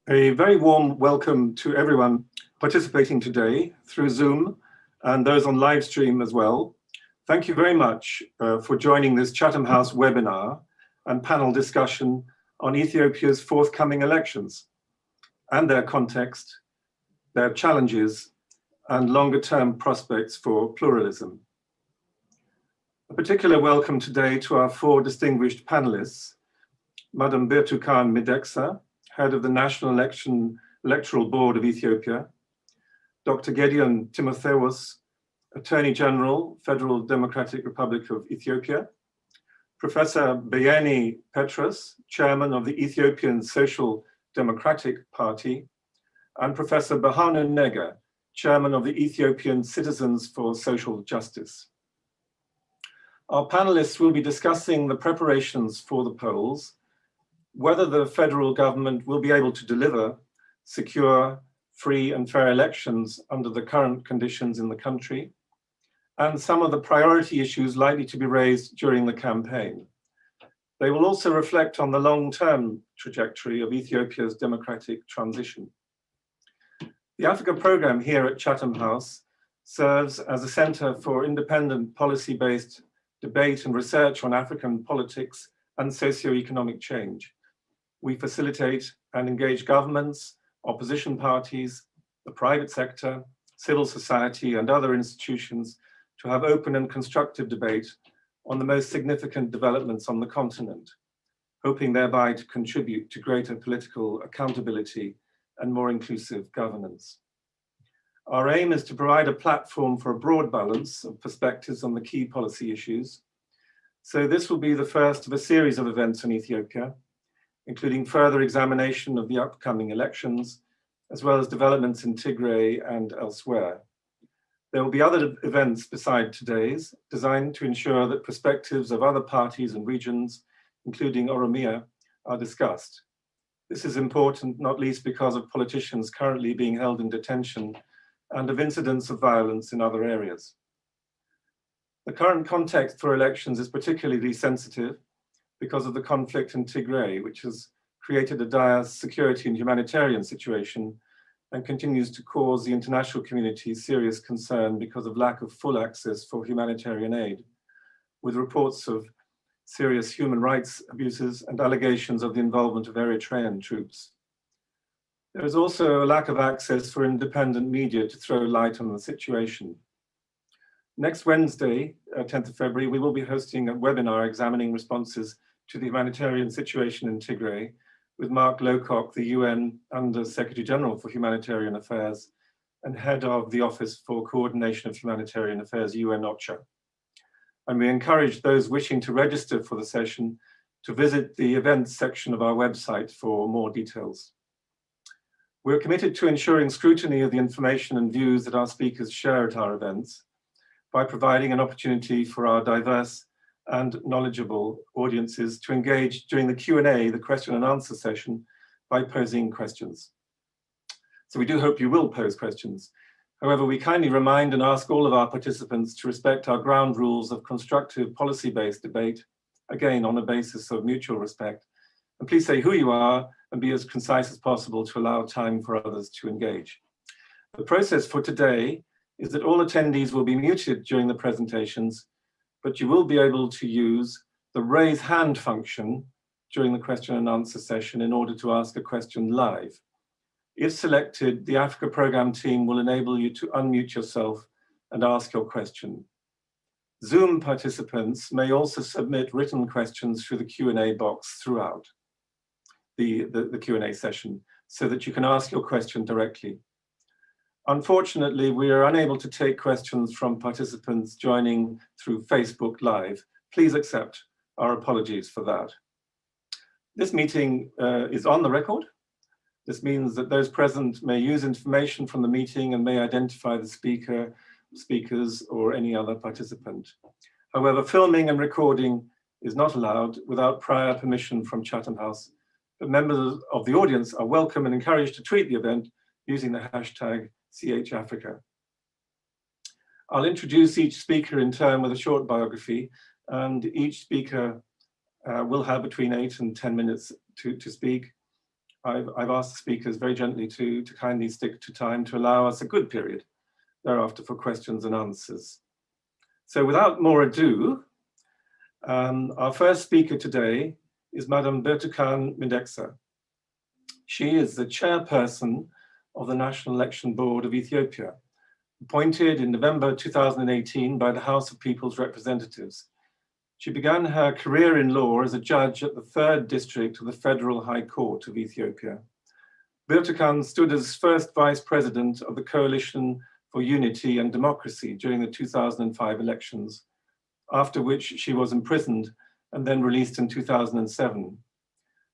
A very warm welcome to everyone participating today through Zoom and those on live stream as well. Thank you very much for joining this Chatham House webinar and panel discussion on Ethiopia's forthcoming elections and their context, their challenges, and longer-term prospects for pluralism. A particular welcome today to our four distinguished panelists, Madam Birtukan Mideksa, Head of the National Electoral Board of Ethiopia, Dr. Gediyon Timothevas, Attorney General, Federal Democratic Republic of Ethiopia, Professor Beyeni Petros, Chairman of the Ethiopian Social Democratic Party, and Professor Birhanu Nega, Chairman of the Ethiopian Citizens for Social Justice. Our panelists will be discussing the preparations for the polls, whether the federal government will be able to deliver secure, free and fair elections under the current conditions in the country, and some of the priority issues likely to be raised during the campaign. They will also reflect on the long-term trajectory of Ethiopia's democratic transition. The Africa program here at Chatham House serves as a center for independent policy-based debate and research on African politics and socio-economic change. We facilitate and engage governments, opposition parties, the private sector, civil society, and other institutions to have open and constructive debate on the most significant developments on the continent, hoping thereby to contribute to greater political accountability and more inclusive governance. Our aim is to provide a platform for a broad balance of perspectives on the key policy issues. So this will be the first of a series of events in Ethiopia, including further examination of the upcoming elections, as well as developments in Tigray and elsewhere. There will be other events beside today's, designed to ensure that perspectives of other parties and regions, including Oromia, are discussed. This is important, not least because of politicians currently being held in detention and of incidents of violence in other areas. The current context for elections is particularly sensitive because of the conflict in Tigray, which has created a dire security and humanitarian situation and continues to cause the international community serious concern because of lack of full access for humanitarian aid, with reports of serious human rights abuses and allegations of the involvement of Eritrean troops. There is also a lack of access for independent media to throw light on the situation. Next Wednesday, 10th of February, we will be hosting a webinar examining responses to the humanitarian situation in Tigray with Mark Lowcock, the UN Under Secretary General for Humanitarian Affairs and head of the Office for Coordination of Humanitarian Affairs, UN OCHA. And we encourage those wishing to register for the session to visit the events section of our website for more details. We're committed to ensuring scrutiny of the information and views that our speakers share at our events by providing an opportunity for our diverse and knowledgeable audiences to engage during the Q&A, the question and answer session, by posing questions. So we do hope you will pose questions. However, we kindly remind and ask all of our participants to respect our ground rules of constructive policy-based debate, again on a basis of mutual respect. And please say who you are and be as concise as possible to allow time for others to engage. The process for today is that all attendees will be muted during the presentations, but you will be able to use the raise hand function during the question and answer session in order to ask a question live. If selected, the Africa program team will enable you to unmute yourself and ask your question. Zoom participants may also submit written questions through the Q&A box throughout the Q&A session so that you can ask your question directly. Unfortunately, we are unable to take questions from participants joining through Facebook Live. Please accept our apologies for that. This meeting is on the record. This means that those present may use information from the meeting and may identify the speaker, speakers, or any other participant. However, filming and recording is not allowed without prior permission from Chatham House, but members of the audience are welcome and encouraged to tweet the event using the hashtag #CHAfrica. I'll introduce each speaker in turn with a short biography, and each speaker will have between 8 and 10 minutes to speak. I've asked the speakers very gently to kindly stick to time to allow us a good period thereafter for questions and answers. So without more ado, our first speaker today is Madam Birtukan Mideksa. She is the chairperson of the National Election Board of Ethiopia, appointed in November 2018 by the House of People's Representatives. She began her career in law as a judge at the 3rd District of the Federal High Court of Ethiopia. Birtukan stood as first vice president of the Coalition for Unity and Democracy during the 2005 elections, after which she was imprisoned and then released in 2007.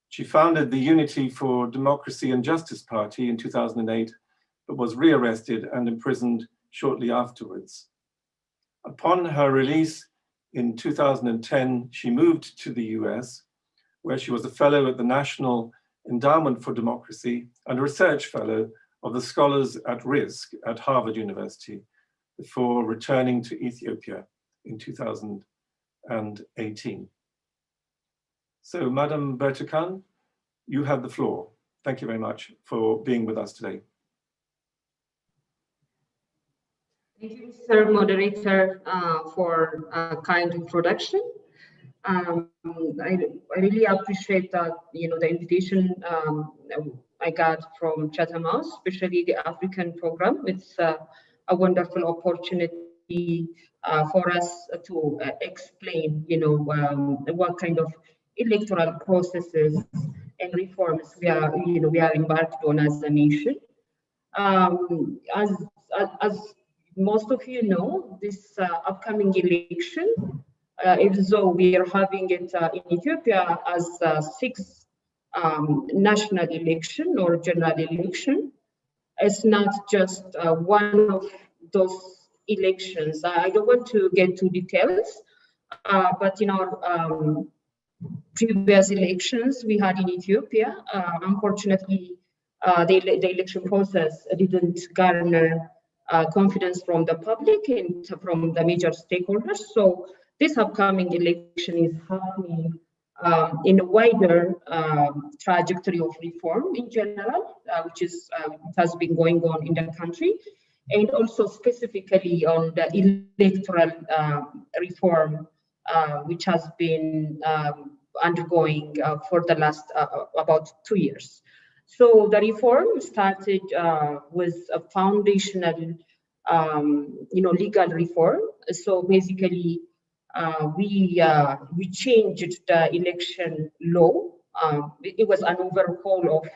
She founded the Unity for Democracy and Justice Party in 2008, but was rearrested and imprisoned shortly afterwards. Upon her release in 2010, she moved to the US, where she was a fellow at the National Endowment for Democracy and a research fellow of the Scholars at Risk at Harvard University, before returning to Ethiopia in 2018. So, Madam Birtukan, you have the floor. Thank you very much for being with us today. Thank you, Mr. Moderator, for a kind introduction. I really appreciate that, the invitation I got from Chatham House, especially the African program. It's a wonderful opportunity for us to explain, what kind of electoral processes and reforms we are embarked on as a nation. As most of you know, this upcoming election, even though we are having it in Ethiopia as a 6th national election or general election, it's not just one of those elections. I don't want to get to details, but in our previous elections we had in Ethiopia, unfortunately, the election process didn't garner confidence from the public and from the major stakeholders. So this upcoming election is happening in a wider trajectory of reform in general, which is has been going on in the country, and also specifically on the electoral reform, which has been undergoing for the last about 2 years. So the reform started with a foundational, legal reform. So basically, we changed the election law. It was an overhaul of,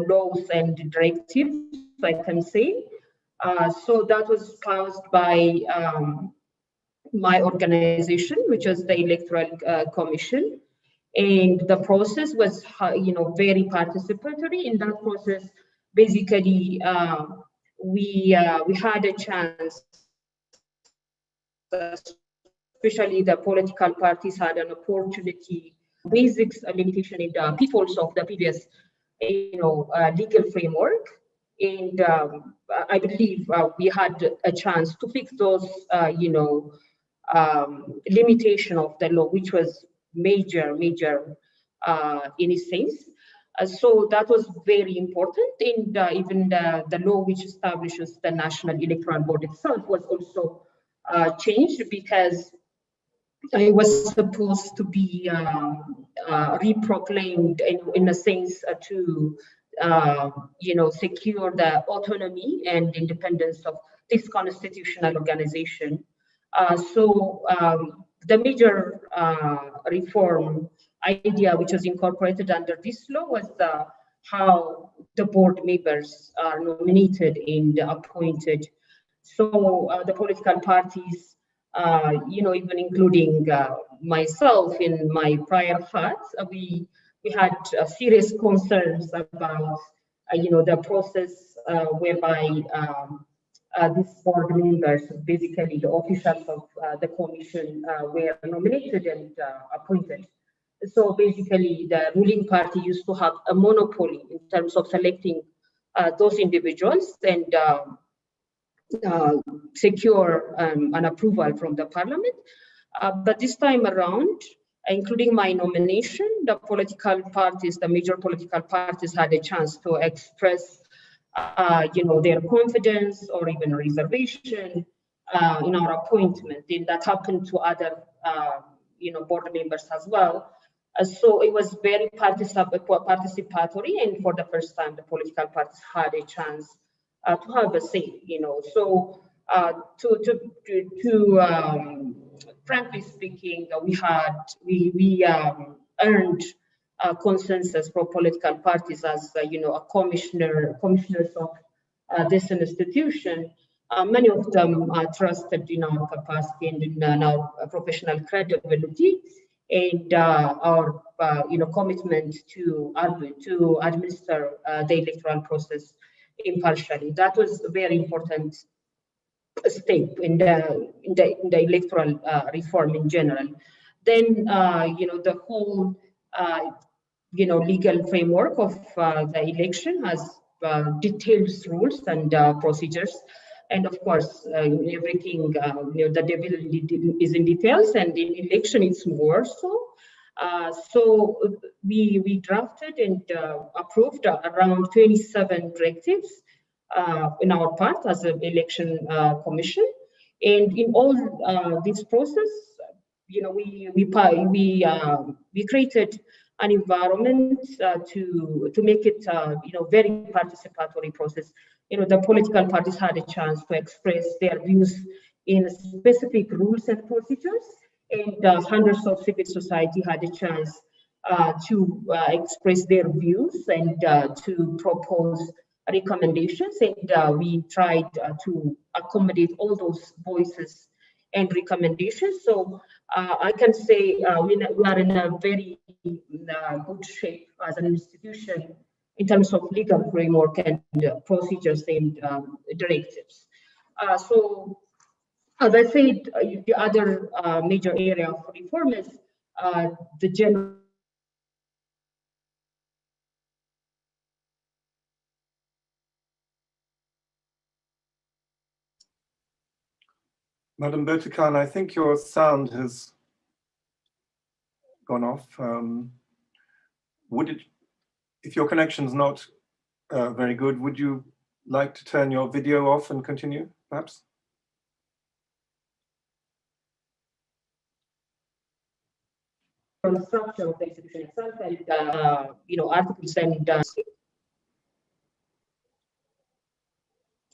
laws and directives, I can say. So that was caused by my organization, which was the Electoral Commission. And the process was, very participatory. In that process, basically, we had a chance, especially the political parties had an opportunity, basics limitation in the pitfalls of the previous, legal framework. And I believe we had a chance to fix those, limitation of the law, which was major in a sense. So that was very important. And even the law which establishes the National Electoral Board itself was also changed, because it was supposed to be reproclaimed in a sense to secure the autonomy and independence of this constitutional organization. So the major reform idea which was incorporated under this law was how the board members are nominated and appointed. So the political parties, even including myself in my prior parts, we had serious concerns about, the process whereby these board members, basically the officials of the commission, were nominated and appointed. So basically, the ruling party used to have a monopoly in terms of selecting those individuals and secure an approval from the parliament. But this time around, including my nomination, the major political parties had a chance to express, their confidence or even reservation in our appointment. And that happened to other, board members as well. So it was very participatory, and for the first time, the political parties had a chance to have a say. So frankly speaking, we earned consensus for political parties as commissioners of this institution. Many of them are trusted in our capacity and in our professional credibility, and our commitment to administer the electoral process impartially. That was a very important step in the electoral reform in general. Then the whole legal framework of the election has detailed rules and procedures. And of course, everything, the devil is in details, and in election it's more so. So we drafted and approved around 27 directives in our part as an election commission. And in all this process, we created an environment to make it very participatory process. The political parties had a chance to express their views in specific rules and procedures, and hundreds of civil society had a chance to express their views and to propose recommendations, and we tried to accommodate all those voices and recommendations. So I can say we are in a very good shape as an institution in terms of legal framework and procedures and directives. So as I said, the other major area of reform is the general. Madam Bertikan, I think your sound has gone off. If your connection's not very good, would you like to turn your video off and continue, perhaps? From the structure of the institution itself, and articles and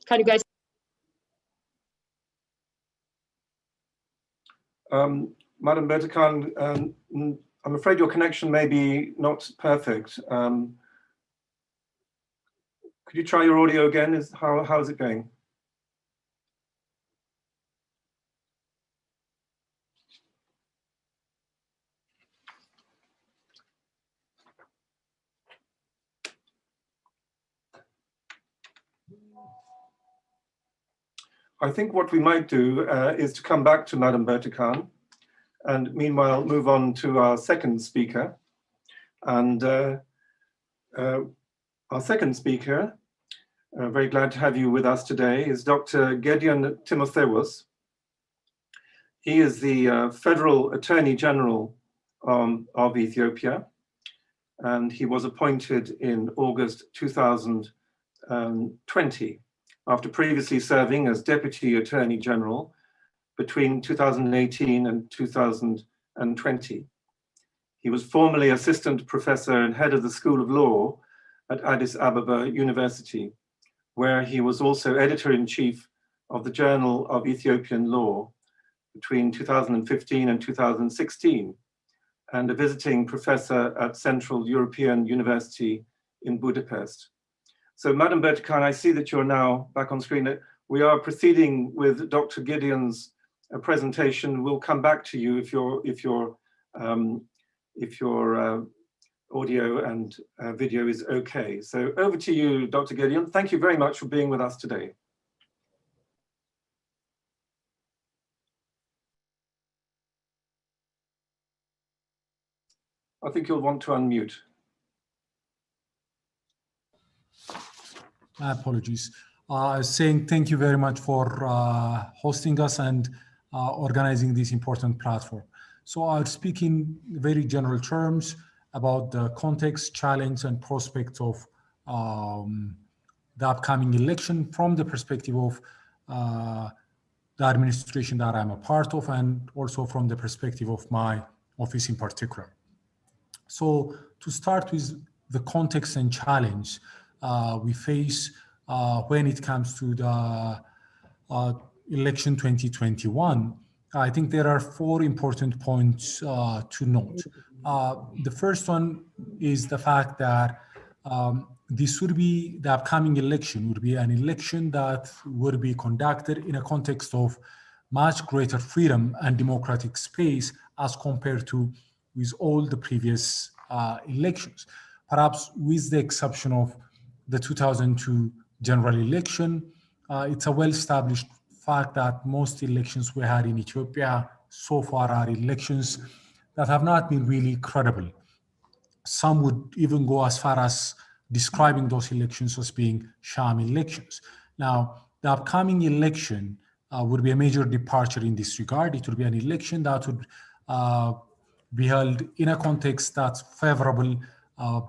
can you guys? Madam Bertikan, I'm afraid your connection may be not perfect. Could you try your audio again? How is it going? I think what we might do is to come back to Madam Bertikan, and meanwhile move on to our second speaker. And our second speaker, very glad to have you with us today, is Dr. Gediyon Timothevas. He is the Federal Attorney General of Ethiopia, and he was appointed in August 2020, after previously serving as Deputy Attorney General between 2018 and 2020. He was formerly Assistant Professor and Head of the School of Law at Addis Ababa University, where he was also Editor-in-Chief of the Journal of Ethiopian Law between 2015 and 2016, and a visiting professor at Central European University in Budapest. So, Madam Bertikan, I see that you're now back on screen. We are proceeding with Dr. Gediyon's presentation. We'll come back to you if your audio and video is okay. So over to you, Dr. Gediyon. Thank you very much for being with us today. I think you'll want to unmute. Apologies. Saying thank you very much for hosting us and organizing this important platform. So I'll speak in very general terms about the context, challenge, and prospects of the upcoming election from the perspective of the administration that I'm a part of, and also from the perspective of my office in particular. So to start with the context and challenge we face when it comes to the election 2021, I think there are 4 important points to note. The first one is the fact that this would be, the upcoming election would be an election that would be conducted in a context of much greater freedom and democratic space as compared to with all the previous elections. Perhaps with the exception of the 2002 general election, it's a well-established fact that most elections we had in Ethiopia so far are elections that have not been really credible. Some would even go as far as describing those elections as being sham elections. Now, the upcoming election would be a major departure in this regard. It would be an election that would be held in a context that's favorable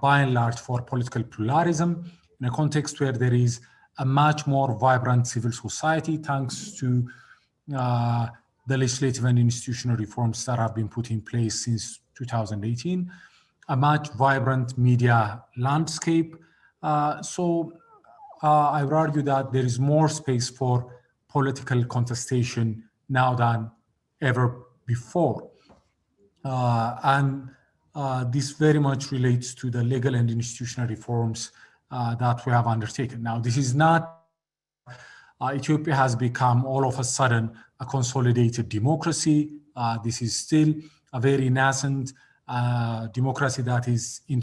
by and large for political pluralism, in a context where there is a much more vibrant civil society thanks to the legislative and institutional reforms that have been put in place since 2018, a much vibrant media landscape. So I would argue that there is more space for political contestation now than ever before. And this very much relates to the legal and institutional reforms that we have undertaken. Now, this is not, Ethiopia has become all of a sudden a consolidated democracy. This is still a very nascent democracy that is in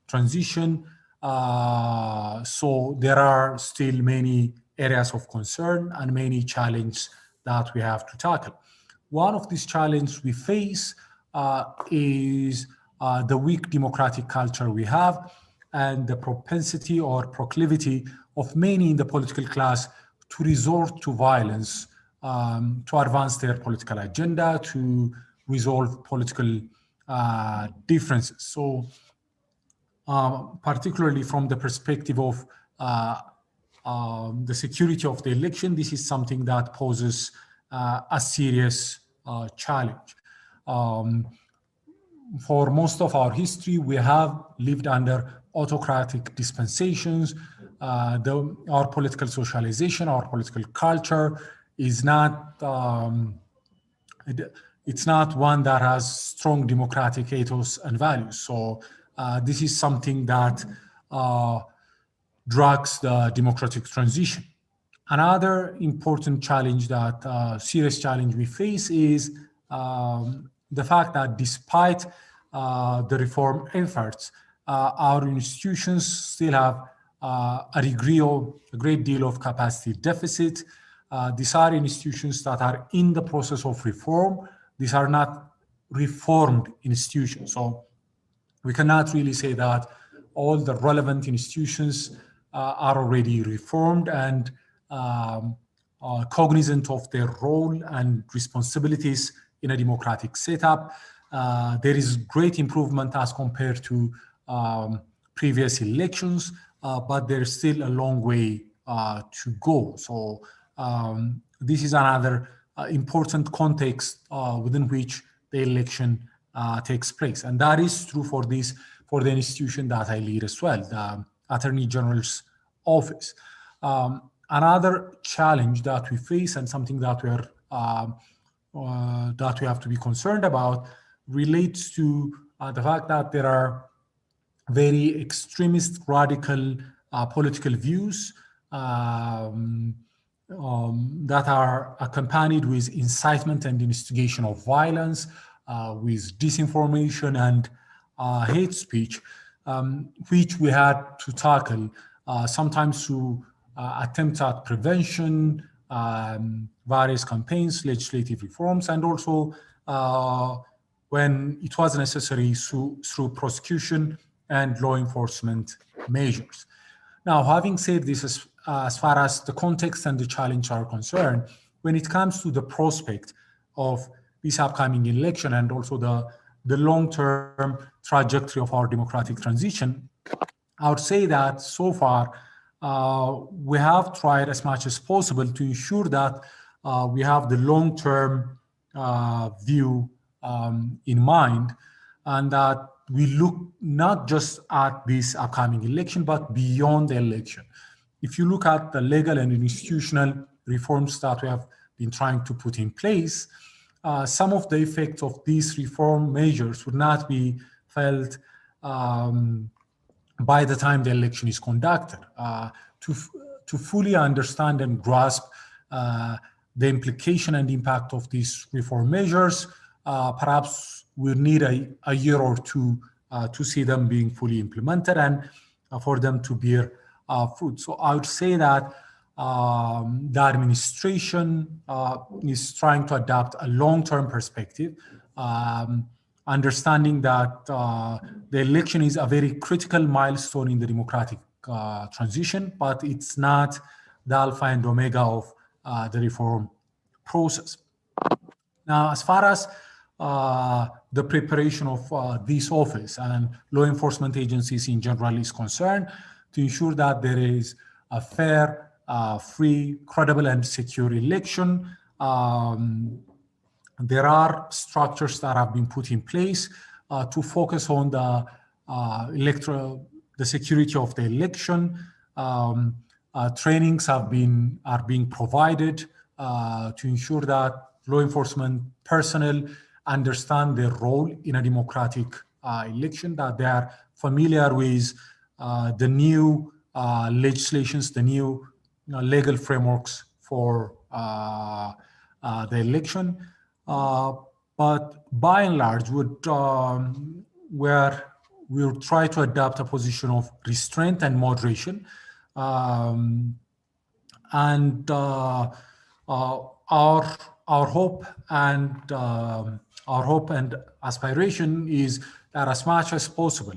transition. So there are still many areas of concern and many challenges that we have to tackle. One of these challenges we face is the weak democratic culture we have and the propensity or proclivity of many in the political class to resort to violence to advance their political agenda, to resolve political differences. So particularly from the perspective of the security of the election, this is something that poses a serious challenge. For most of our history, we have lived under autocratic dispensations. Our political socialization, our political culture is not, it's not one that has strong democratic ethos and values. So this is something that drags the democratic transition. Another important challenge that, serious challenge we face is the fact that despite the reform efforts, our institutions still have a great deal of capacity deficit. These are institutions that are in the process of reform. These are not reformed institutions. So we cannot really say that all the relevant institutions are already reformed and cognizant of their role and responsibilities in a democratic setup. There is great improvement as compared to previous elections, but there's still a long way to go. So this is another important context within which the election takes place. And that is true for the institution that I lead as well, the Attorney General's Office. Another challenge that we face and something that we have to be concerned about relates to the fact that there are very extremist, radical political views that are accompanied with incitement and instigation of violence, with disinformation and hate speech, which we had to tackle sometimes through attempts at prevention, various campaigns, legislative reforms, and also when it was necessary through prosecution and law enforcement measures. Now, having said this, as far as the context and the challenge are concerned, when it comes to the prospect of this upcoming election and also the long-term trajectory of our democratic transition, I would say that so far we have tried as much as possible to ensure that we have the long-term view in mind, and that we look not just at this upcoming election, but beyond the election. If you look at the legal and institutional reforms that we have been trying to put in place, some of the effects of these reform measures would not be felt by the time the election is conducted. To fully understand and grasp the implication and impact of these reform measures, perhaps we'll need a year or two to see them being fully implemented and for them to bear fruit. So I would say that the administration is trying to adopt a long-term perspective, understanding that the election is a very critical milestone in the democratic transition, but it's not the alpha and omega of the reform process. Now, as far as the preparation of this office and law enforcement agencies in general is concerned, to ensure that there is a fair, free, credible, and secure election, there are structures that have been put in place to focus on the security of the election. Trainings are being provided to ensure that law enforcement personnel understand their role in a democratic election, that they are familiar with the new legislations, the new legal frameworks for the election. But by and large, we'll try to adopt a position of restraint and moderation. Our hope and aspiration is that as much as possible,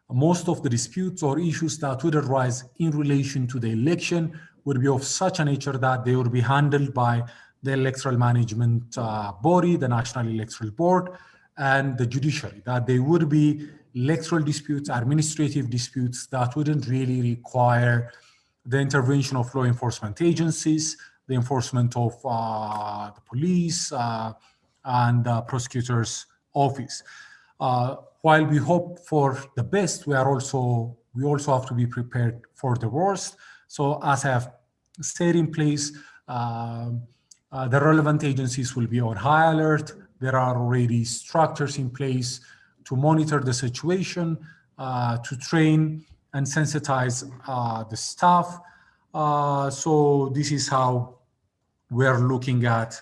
most of the disputes or issues that would arise in relation to the election would be of such a nature that they would be handled by the electoral management body, the National Electoral Board, and the judiciary, that they would be electoral disputes, administrative disputes that wouldn't really require the intervention of law enforcement agencies, the enforcement of the police and the prosecutor's office. While we hope for the best, we also have to be prepared for the worst. So as I have said in place, the relevant agencies will be on high alert. There are already structures in place to monitor the situation, to train and sensitize the staff. So this is how we're looking at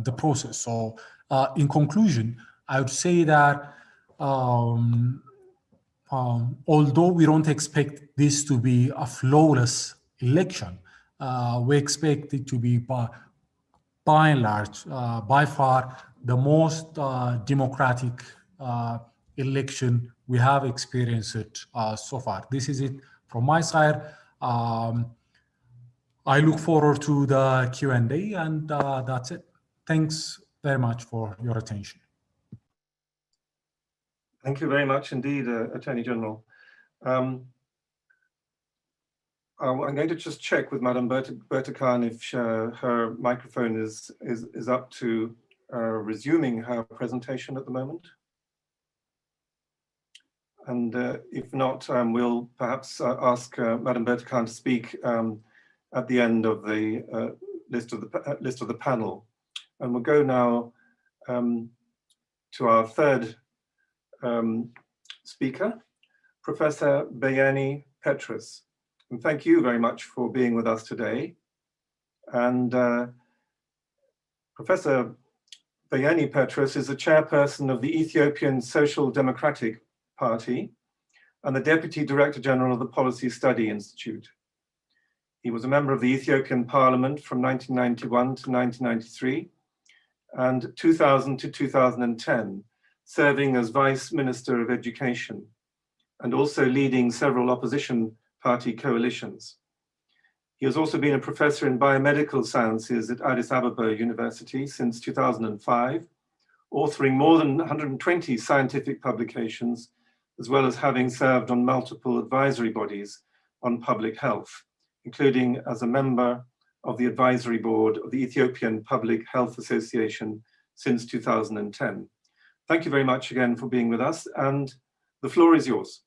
the process. So in conclusion, I would say that although we don't expect this to be a flawless election, we expect it to be by and large, by far, the most democratic election we have experienced so far. This is it from my side. I look forward to the Q&A, and that's it. Thanks very much for your attention. Thank you very much indeed, Attorney General. I'm going to just check with Madam Bertakan if her microphone is up to resuming her presentation at the moment. And if not, we'll perhaps ask Madam Bertakan to speak at the end of the list of the panel. And we'll go now to our third speaker, Professor Beyani Petrus. And thank you very much for being with us today. And Professor Beyani Petrus is the chairperson of the Ethiopian Social Democratic Party and the Deputy Director General of the Policy Study Institute. He was a member of the Ethiopian Parliament from 1991 to 1993 and 2000 to 2010, serving as Vice Minister of Education and also leading several opposition party coalitions. He has also been a professor in biomedical sciences at Addis Ababa University since 2005, authoring more than 120 scientific publications, as well as having served on multiple advisory bodies on public health, including as a member of the advisory board of the Ethiopian Public Health Association since 2010. Thank you very much again for being with us, and the floor is yours.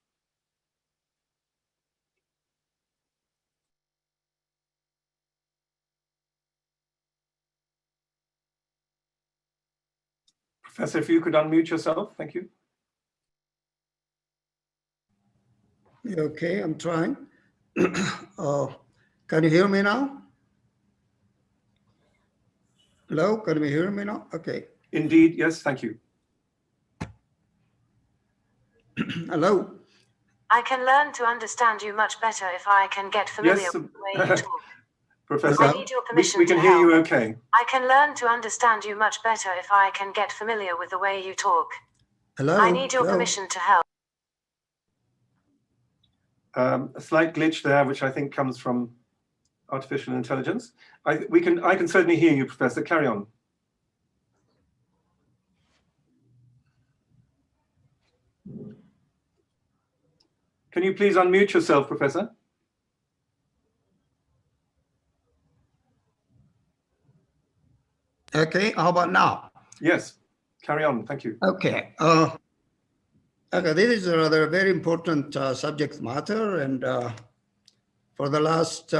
Professor, if you could unmute yourself, thank you. Okay, I'm trying. Can you hear me now? Hello, can you hear me now? Okay. Indeed, yes, thank you. Hello. I can learn to understand you much better if I can get familiar with the way you talk. Professor, I need your permission we can to hear you help. okay. I can learn to understand you much better if I can get familiar with the way you talk. Hello. I need your Hello. permission to help. A slight glitch there, which I think comes from artificial intelligence. I can certainly hear you, Professor. Carry on. Can you please unmute yourself, Professor? Okay, how about now? Yes, carry on, thank you. Okay. Okay, this is a rather very important subject matter, and for the last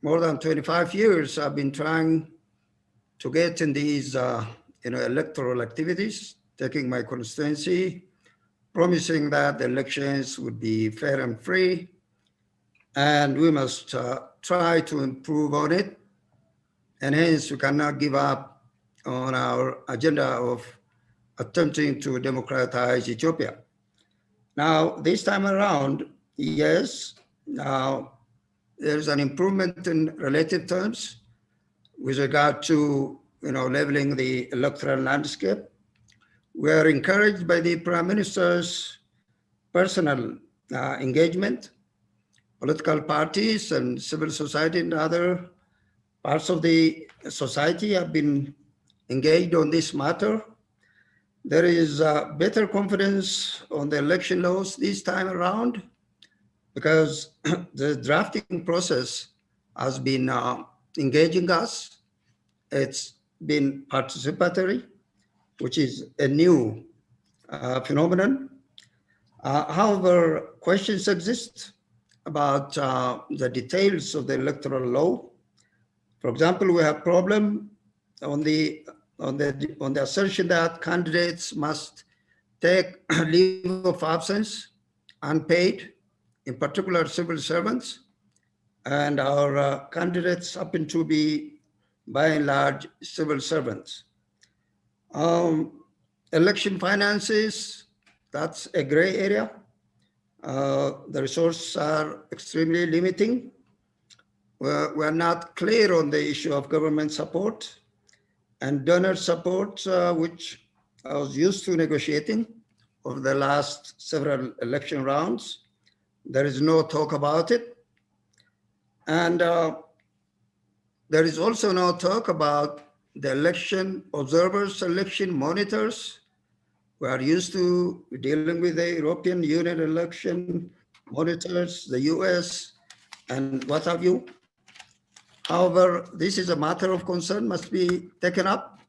more than 25 years, I've been trying to get in these electoral activities, taking my constituency, promising that the elections would be fair and free, and we must try to improve on it, and hence we cannot give up on our agenda of attempting to democratize Ethiopia. Now, this time around, yes, now there's an improvement in relative terms with regard to leveling the electoral landscape. We are encouraged by the Prime Minister's personal engagement. Political parties and civil society and other parts of the society have been engaged on this matter. There is better confidence on the election laws this time around because the drafting process has been engaging us. It's been participatory, which is a new phenomenon. However, questions exist about the details of the electoral law. For example, we have problem on the assertion that candidates must take leave of absence unpaid, in particular civil servants, and our candidates happen to be by and large civil servants. Election finances, that's a gray area. The resources are extremely limiting. We're not clear on the issue of government support and donor support, which I was used to negotiating over the last several election rounds. There is no talk about it. And there is also no talk about the election observers, election monitors. We are used to dealing with the European Union election monitors, the US, and what have you. However, this is a matter of concern, must be taken up,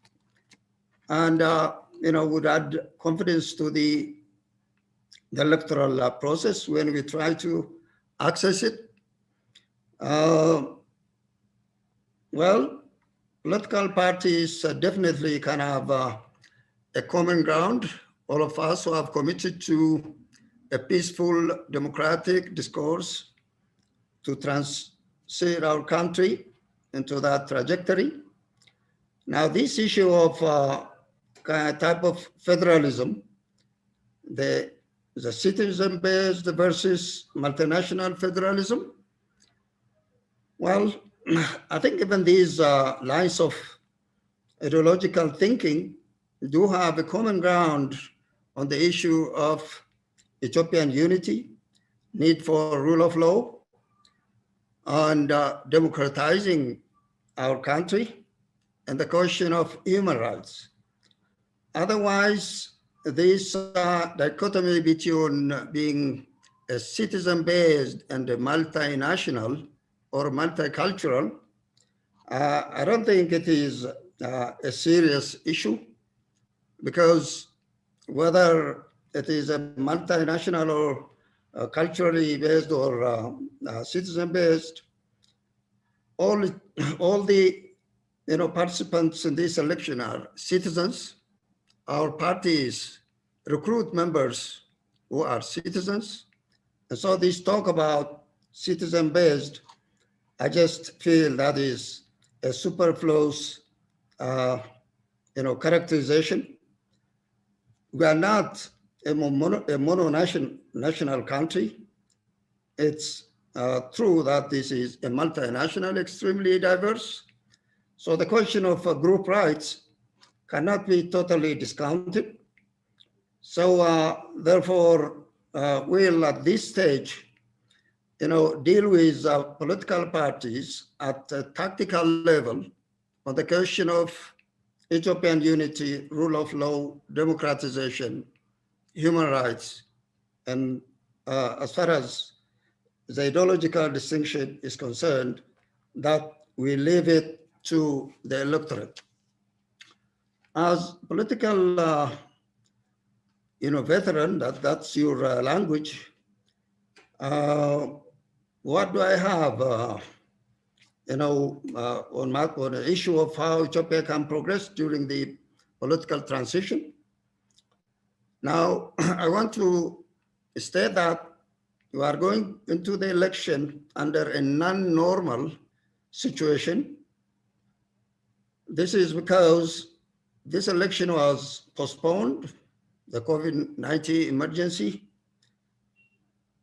and would add confidence to the electoral process when we try to access it. Well, political parties definitely can have a common ground. All of us who have committed to a peaceful democratic discourse to transit our country into that trajectory. Now, this issue of type of federalism, the citizen-based versus multinational federalism, well, I think even these lines of ideological thinking do have a common ground on the issue of Ethiopian unity, need for rule of law. on democratizing our country and the question of human rights. Otherwise, this dichotomy between being a citizen-based and a multinational or multicultural, I don't think it is a serious issue, because whether it is a multinational or culturally based or citizen-based, all the participants in this election are citizens. Our parties recruit members who are citizens. And so this talk about citizen-based, I just feel that is a superfluous characterization. We are not a mono-national country. It's true that this is a multinational, extremely diverse. So the question of group rights cannot be totally discounted. So therefore, we'll at this stage, deal with political parties at a tactical level on the question of Ethiopian unity, rule of law, democratization, human rights, and as far as the ideological distinction is concerned, that we leave it to the electorate. As political, veteran, that's your language. What do I have, on the issue of how Ethiopia can progress during the political transition? Now, I want to state that we are going into the election under a non-normal situation. This is because this election was postponed, the COVID-19 emergency,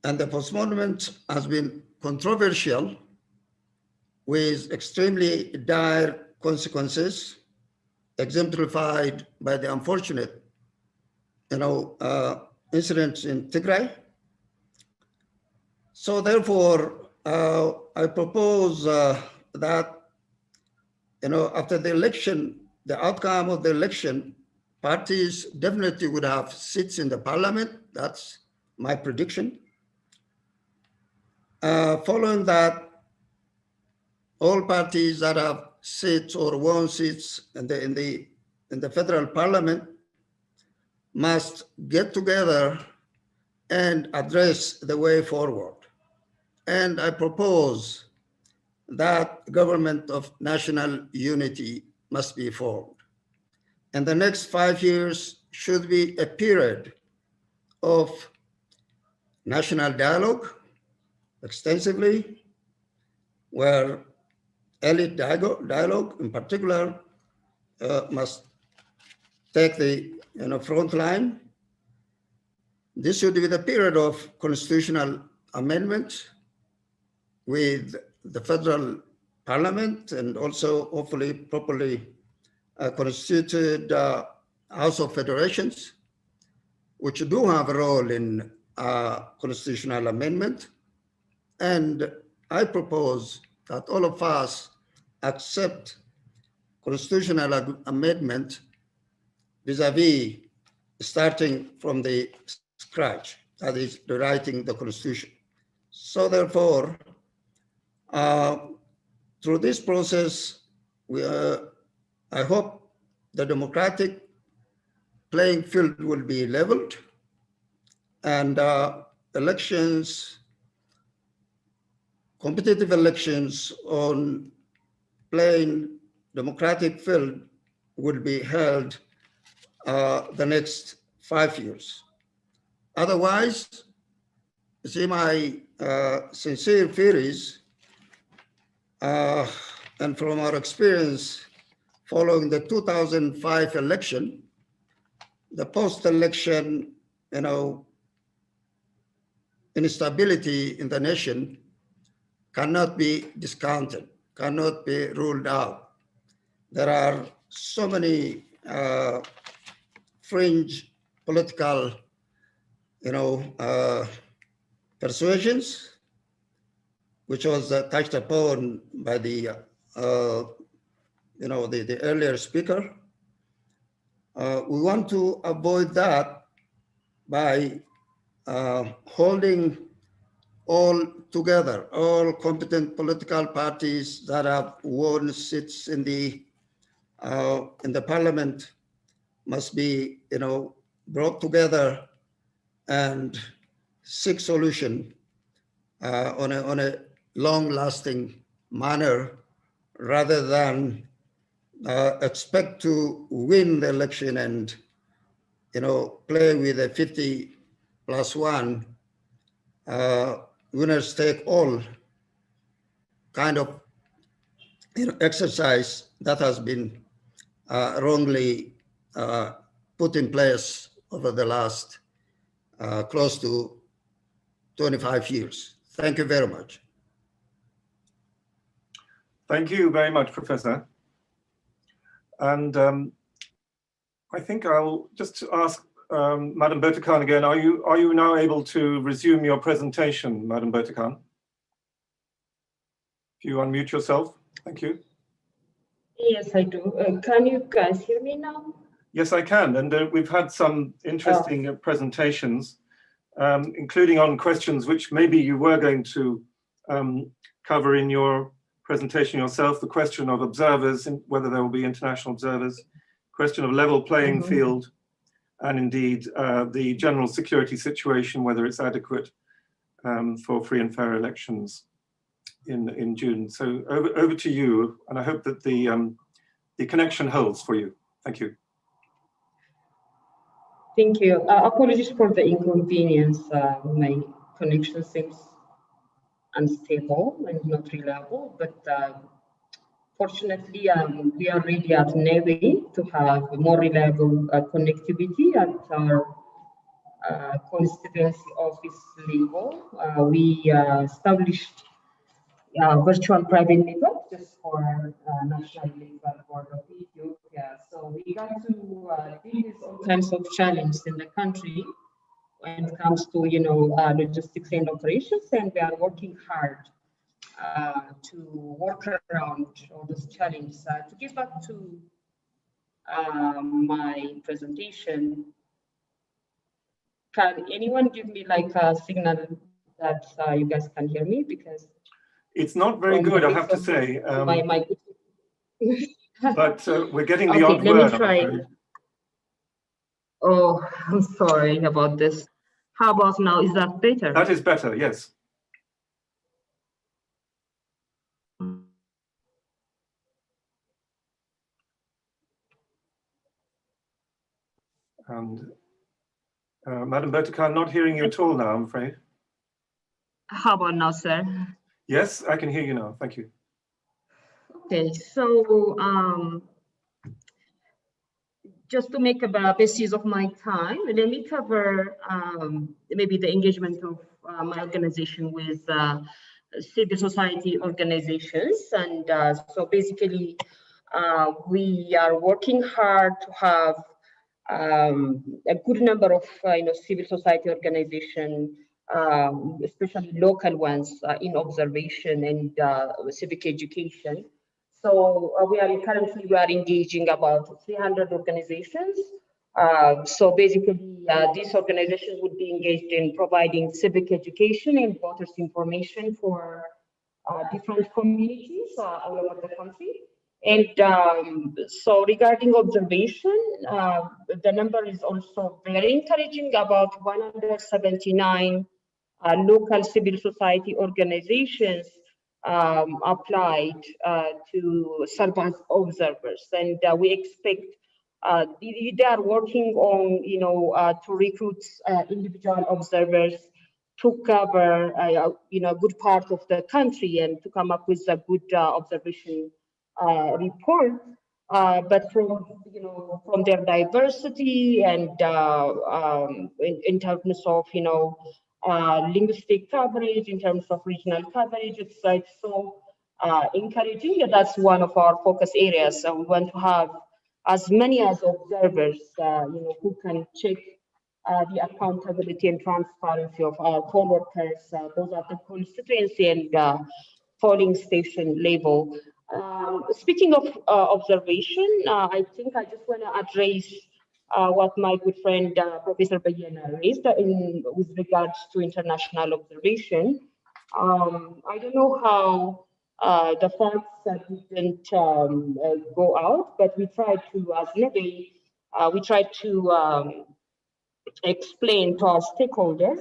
and the postponement has been controversial with extremely dire consequences, exemplified by the unfortunate, incidents in Tigray. So therefore, I propose that, after the election, the outcome of the election, parties definitely would have seats in the parliament. That's my prediction. Following that, all parties that have seats or won seats in the federal parliament must get together and address the way forward. And I propose that government of national unity must be formed. And the next 5 years should be a period of national dialogue extensively, where elite dialogue in particular must take the front line. This should be the period of constitutional amendment with the federal parliament and also hopefully properly constituted House of Federations, which do have a role in constitutional amendment. And I propose that all of us accept constitutional amendment vis-a-vis starting from the scratch, that is, rewriting the Constitution. So therefore, through this process, I hope the democratic playing field will be leveled, and competitive elections on plain democratic field will be held the next 5 years. Otherwise, see, my sincere theories, and from our experience following the 2005 election, the post-election, instability in the nation cannot be discounted, cannot be ruled out. There are so many fringe political, persuasions which was touched upon by the the earlier speaker. We want to avoid that by holding all together, all competent political parties that have won seats in the parliament must be, brought together and seek solution on a long-lasting manner, rather than expect to win the election and, play with a 50+1 winners take all kind of exercise that has been wrongly put in place over the last close to 25 years. Thank you very much. Thank you very much, Professor. And I think I'll just ask Madam Bertakan again. Are you now able to resume your presentation, Madam Bertakan? If you unmute yourself, thank you. Yes, I do. Can you guys hear me now? Yes, I can. And we've had some interesting presentations, including on questions which maybe you were going to cover in your presentation yourself, the question of observers, whether there will be international observers, question of level playing field, and indeed the general security situation, whether it's adequate for free and fair elections in June. So over to you, and I hope that the connection holds for you. Thank you. Thank you. Apologies for the inconvenience. My connection seems unstable and not reliable, but fortunately, we are ready at NEBE to have more reliable connectivity at our constituency office level. We established virtual private network just for National Electoral Board of Ethiopia. So we got to deal with all kinds of challenges in the country when it comes to logistics and operations, and we are working hard to work around all those challenges. To get back to my presentation, can anyone give me like a signal that you guys can hear me? Because it's not very good, I have to say. But we're getting the odd word. Let me try. Oh, I'm sorry about this. How about now? Is that better? That is better, yes. And Madam Bertakan, not hearing you at all now, I'm afraid. How about now, sir? Yes, I can hear you now. Thank you. Okay, so just to make a basis of my time, let me cover maybe the engagement of my organization with civil society organizations. And so basically, we are working hard to have a good number of civil society organizations, especially local ones, in observation and civic education. So we are engaging about 300 organizations. So basically, these organizations would be engaged in providing civic education and voters information for different communities all over the country. And so regarding observation, the number is also very encouraging. About 179 local civil society organizations applied to serve as observers, and we expect they are working on to recruit individual observers to cover a good part of the country and to come up with a good observation report, but from their diversity and in terms of linguistic coverage, in terms of regional coverage, it's so encouraging. That's one of our focus areas. So we want to have as many as observers, who can check the accountability and transparency of our co-workers, both at the constituency and polling station level. Speaking of observation, I think I just want to address what my good friend Professor Bayena raised with regards to international observation. I don't know how the facts didn't go out, but we tried to, as NEBE, we tried to explain to our stakeholders.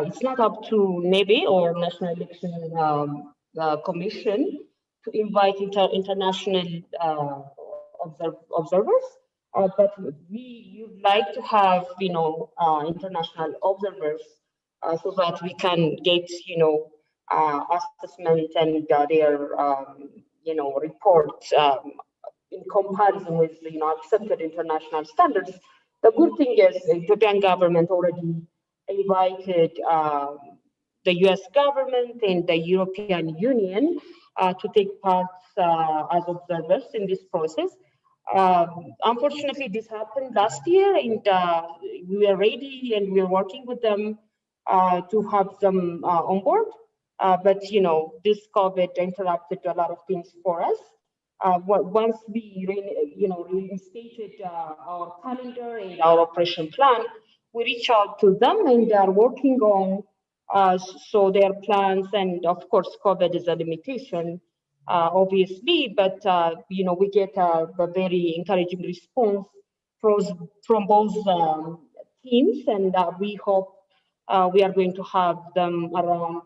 It's not up to NEBE or National Election Commission to invite international observers, but we would like to have, international observers so that we can get, assessment and their, reports in comparison with, accepted international standards. The good thing is the Ethiopian government already invited the US government and the European Union to take part as observers in this process. Unfortunately, this happened last year, and we were ready and we are working with them to have them on board. But this COVID interrupted a lot of things for us. Once we reinstated our calendar and our operation plan, we reach out to them and they are working on so their plans, and of course COVID is a limitation obviously, but we get a very encouraging response from both teams, and we hope we are going to have them around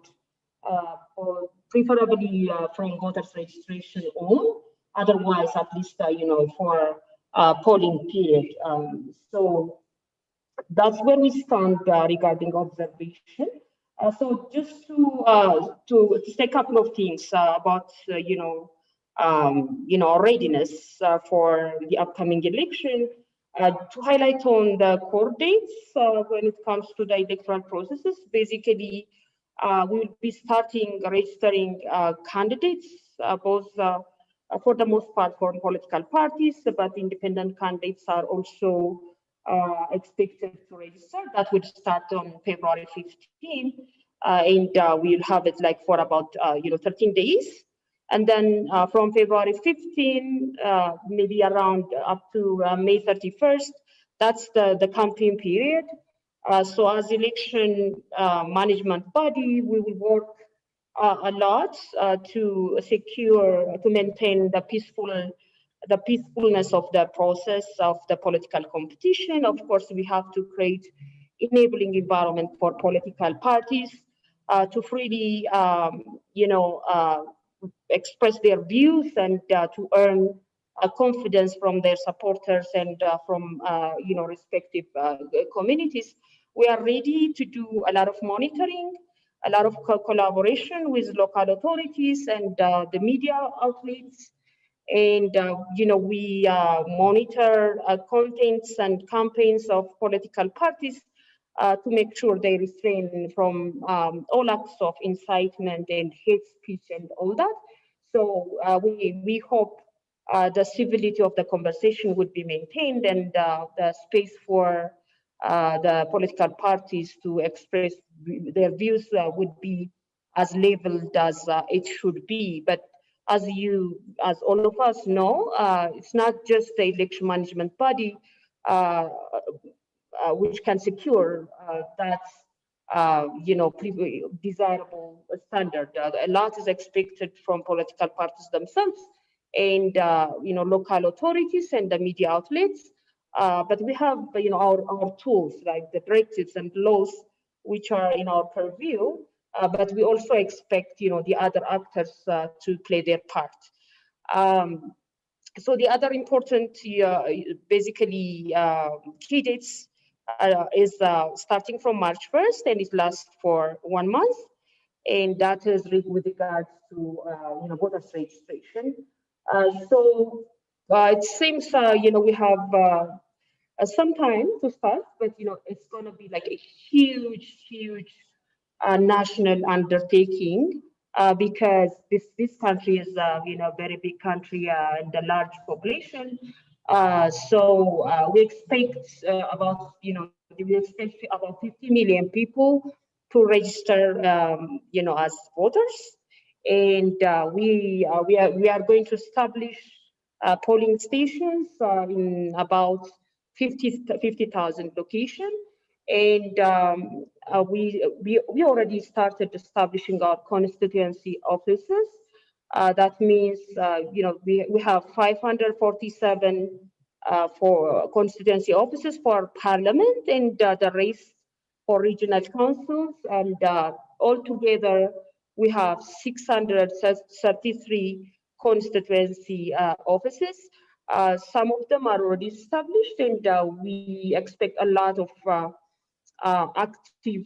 preferably from voters registration on, otherwise at least for polling period. So that's where we stand regarding observation. So just to say a couple of things about readiness for the upcoming election, to highlight on the core dates when it comes to the electoral processes. Basically, we will be starting registering candidates, both for the most part for political parties, but independent candidates are also expected to register. That would start on February 15, and we'll have it like for about 13 days. And then from February 15, maybe around up to May 31st, that's the campaign period. So as election management body, we will work a lot to maintain the peacefulness of the process of the political competition. Of course, we have to create enabling environment for political parties to freely, express their views and to earn confidence from their supporters and from, respective communities. We are ready to do a lot of monitoring, a lot of collaboration with local authorities and the media outlets. And, we monitor contents and campaigns of political parties to make sure they refrain from all acts of incitement and hate speech and all that. So we hope the civility of the conversation would be maintained and the space for the political parties to express their views would be as leveled as it should be. But as all of us know, it's not just the election management body which can secure that desirable standard. A lot is expected from political parties themselves and local authorities and the media outlets. But we have our tools like the directives and laws which are in our purview. But we also expect the other actors to play their part. So the other important basically key dates is starting from March 1st, and it lasts for 1 month, and that is with regards to voters registration. So it seems we have some time to start, but it's going to be like a huge national undertaking because this country is a very big country and a large population. We expect about 50 million people to register, as voters, and we are going to establish polling stations in about 50,000 locations, and we already started establishing our constituency offices. That means we have 547 for constituency offices for parliament, and the rest for regional councils, and altogether we have 633 constituency offices. Some of them are already established, and we expect a lot of active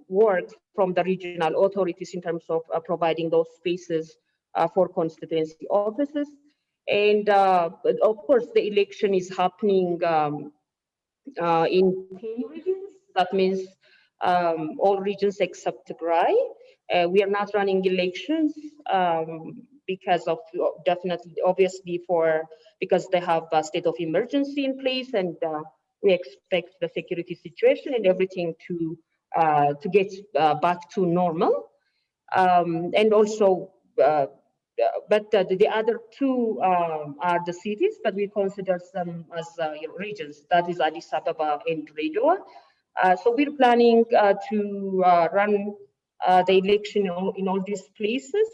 work from the regional authorities in terms of providing those spaces for constituency offices. And of course, the election is happening in 10 regions. That means all regions except Tigray. We are not running elections because of because they have a state of emergency in place, and we expect the security situation and everything to get back to normal. And also, but the other two are the cities, but we consider them as regions. That is Addis Ababa and Radio. So we're planning to run the election in all these places,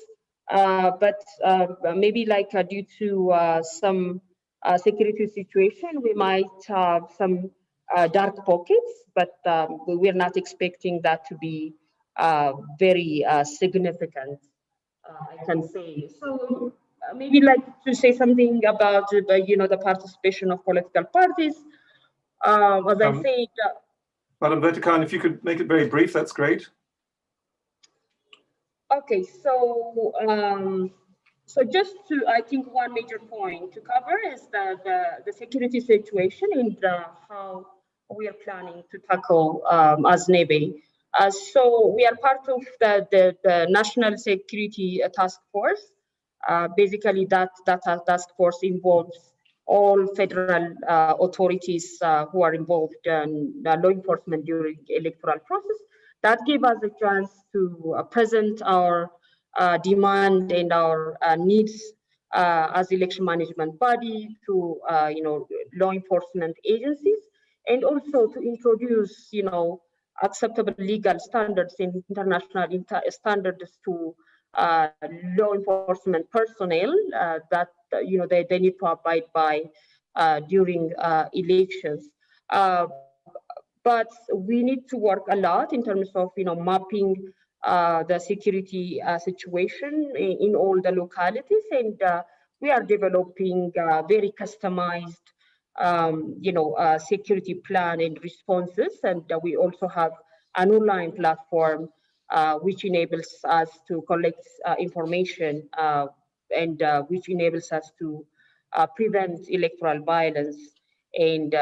but maybe due to some security situation, we might have some dark pockets, but we're not expecting that to be very significant, I can say. So maybe to say something about the participation of political parties. As I said, Madam Bertakan, if you could make it very brief, that's great. Okay, so just to, I think one major point to cover is the security situation and how we are planning to tackle as NEBE. So we are part of the National Security Task Force. Basically, that task force involves all federal authorities who are involved in law enforcement during the electoral process. That gave us a chance to present our demand and our needs as election management body to law enforcement agencies, and also to introduce acceptable legal standards and international standards to law enforcement personnel that they need to abide by during elections. But we need to work a lot in terms of mapping the security situation in all the localities, and we are developing very customized security plan and responses, and we also have an online platform which enables us to collect information and which enables us to prevent electoral violence and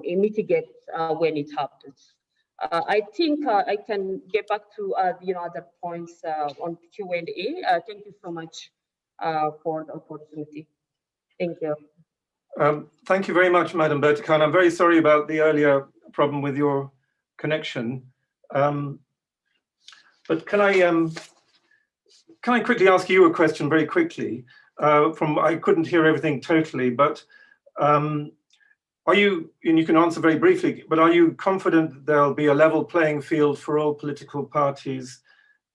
mitigate when it happens. I think I can get back to other points on Q&A. Thank you so much for the opportunity. Thank you. Thank you very much, Madam Bertakan. I'm very sorry about the earlier problem with your connection. But can I quickly ask you a question very quickly? I couldn't hear everything totally, but are you, and you can answer very briefly, but are you confident that there'll be a level playing field for all political parties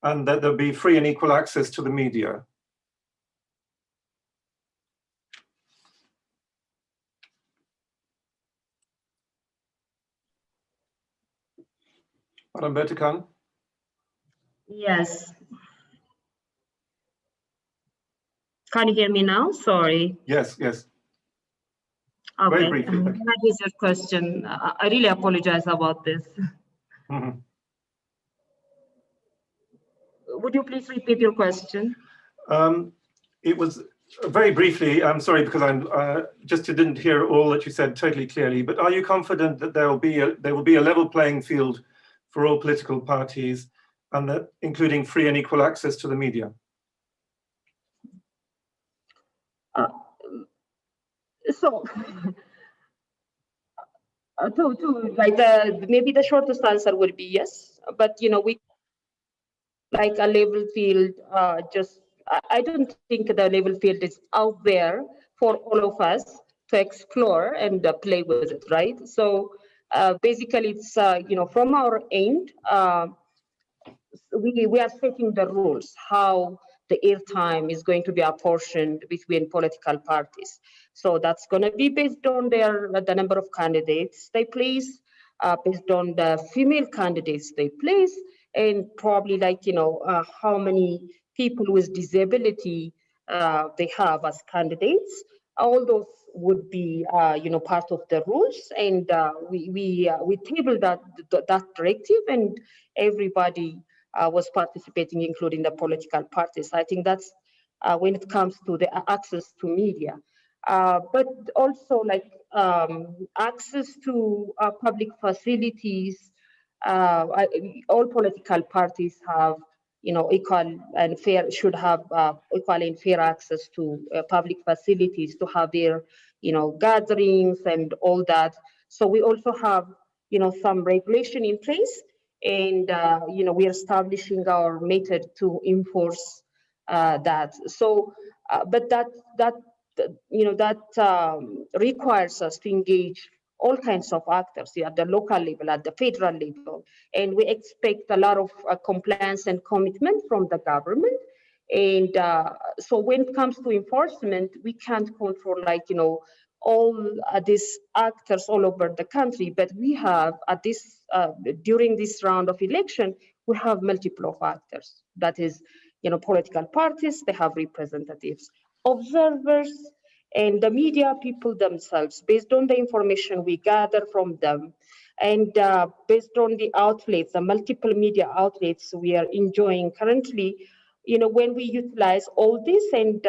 and that there'll be free and equal access to the media? Madam Bertakan? Yes. Can you hear me now? Sorry. Yes, yes. Okay. Very briefly. That is your question. I really apologize about this. Mm-hmm. Would you please repeat your question? It was very briefly, I'm sorry, because I just didn't hear all that you said totally clearly, but are you confident that there will be a level playing field for all political parties, and that including free and equal access to the media? So, maybe the shortest answer would be yes, but we like a level field. I don't think the level field is out there for all of us to explore and play with it, right? So basically, it's from our end. We are setting the rules, how the airtime is going to be apportioned between political parties. So that's going to be based on the number of candidates they place, based on the female candidates they place, and probably how many people with disability they have as candidates. All those would be part of the rules, and we tabled that directive, and everybody was participating, including the political parties. I think that's when it comes to the access to media. But also access to public facilities. All political parties have, equal and fair, should have equal and fair access to public facilities to have their, gatherings and all that. So we also have, some regulation in place, and we are establishing our method to enforce that. So, but that requires us to engage all kinds of actors at the local level, at the federal level, and we expect a lot of compliance and commitment from the government. And so when it comes to enforcement, we can't control all these actors all over the country, but we have at this during this round of election, we have multiple of actors. That is, political parties, they have representatives, observers, and the media people themselves, based on the information we gather from them, and based on the outlets, the multiple media outlets we are enjoying currently. When we utilize all this, and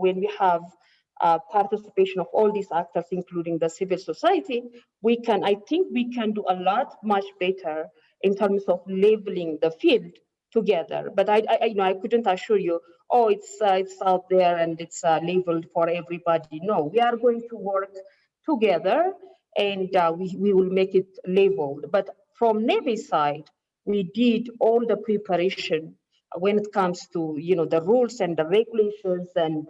when we have participation of all these actors, including the civil society, I think we can do a lot much better in terms of labeling the field together. But I couldn't assure you, oh, it's out there and it's labeled for everybody. No, we are going to work together, and we will make it labeled. But from NEBE side, we did all the preparation when it comes to the rules and the regulations and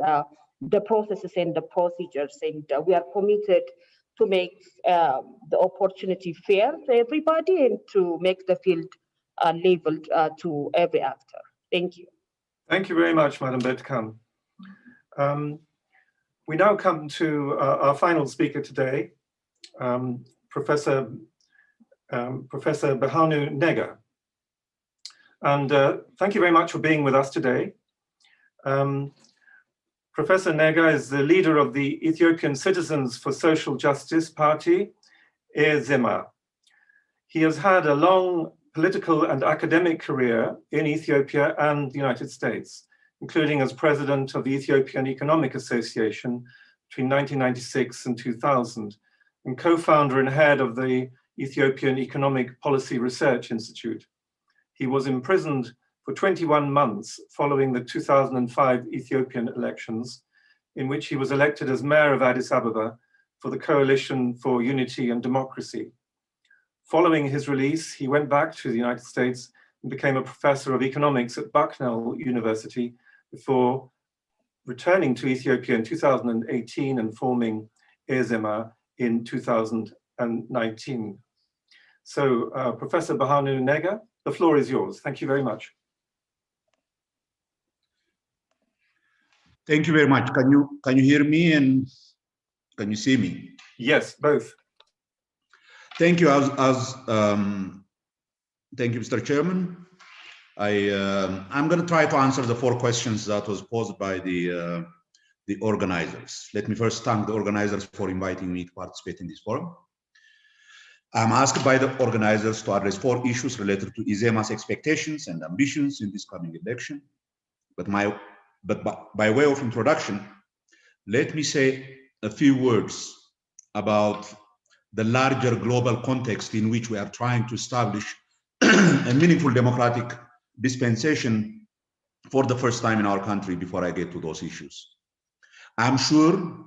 the processes and the procedures, and we are committed to make the opportunity fair to everybody and to make the field labeled to every actor. Thank you. Thank you very much, Madam Betkam. We now come to our final speaker today, Professor Birhanu Nega. And thank you very much for being with us today. Professor Nega is the leader of the Ethiopian Citizens for Social Justice Party, EZEMA. He has had a long political and academic career in Ethiopia and the United States, including as president of the Ethiopian Economic Association between 1996 and 2000, and co-founder and head of the Ethiopian Economic Policy Research Institute. He was imprisoned for 21 months following the 2005 Ethiopian elections, in which he was elected as mayor of Addis Ababa for the Coalition for Unity and Democracy. Following his release, he went back to the United States and became a professor of economics at Bucknell University before returning to Ethiopia in 2018 and forming EZEMA in 2019. So, Professor Birhanu Nega, the floor is yours. Thank you very much. Thank you very much. Can you hear me and can you see me? Yes, both. Thank you. Thank you, Mr. Chairman. I'm going to try to answer the 4 questions that was posed by the organizers. Let me first thank the organizers for inviting me to participate in this forum. I'm asked by the organizers to address 4 issues related to EZEMA's expectations and ambitions in this coming election. But by way of introduction, let me say a few words about the larger global context in which we are trying to establish a meaningful democratic dispensation for the first time in our country before I get to those issues. I'm sure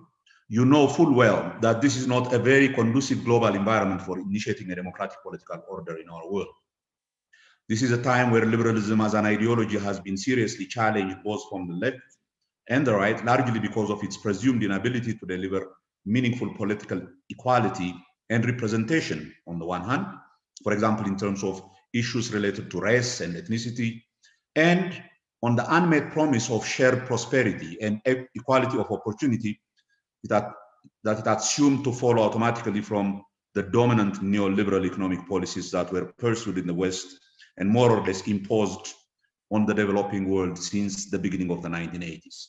you know full well that this is not a very conducive global environment for initiating a democratic political order in our world. This is a time where liberalism as an ideology has been seriously challenged both from the left and the right, largely because of its presumed inability to deliver meaningful political equality and representation on the one hand, for example, in terms of issues related to race and ethnicity, and on the unmet promise of shared prosperity and equality of opportunity that it assumed to follow automatically from the dominant neoliberal economic policies that were pursued in the West and more or less imposed on the developing world since the beginning of the 1980s.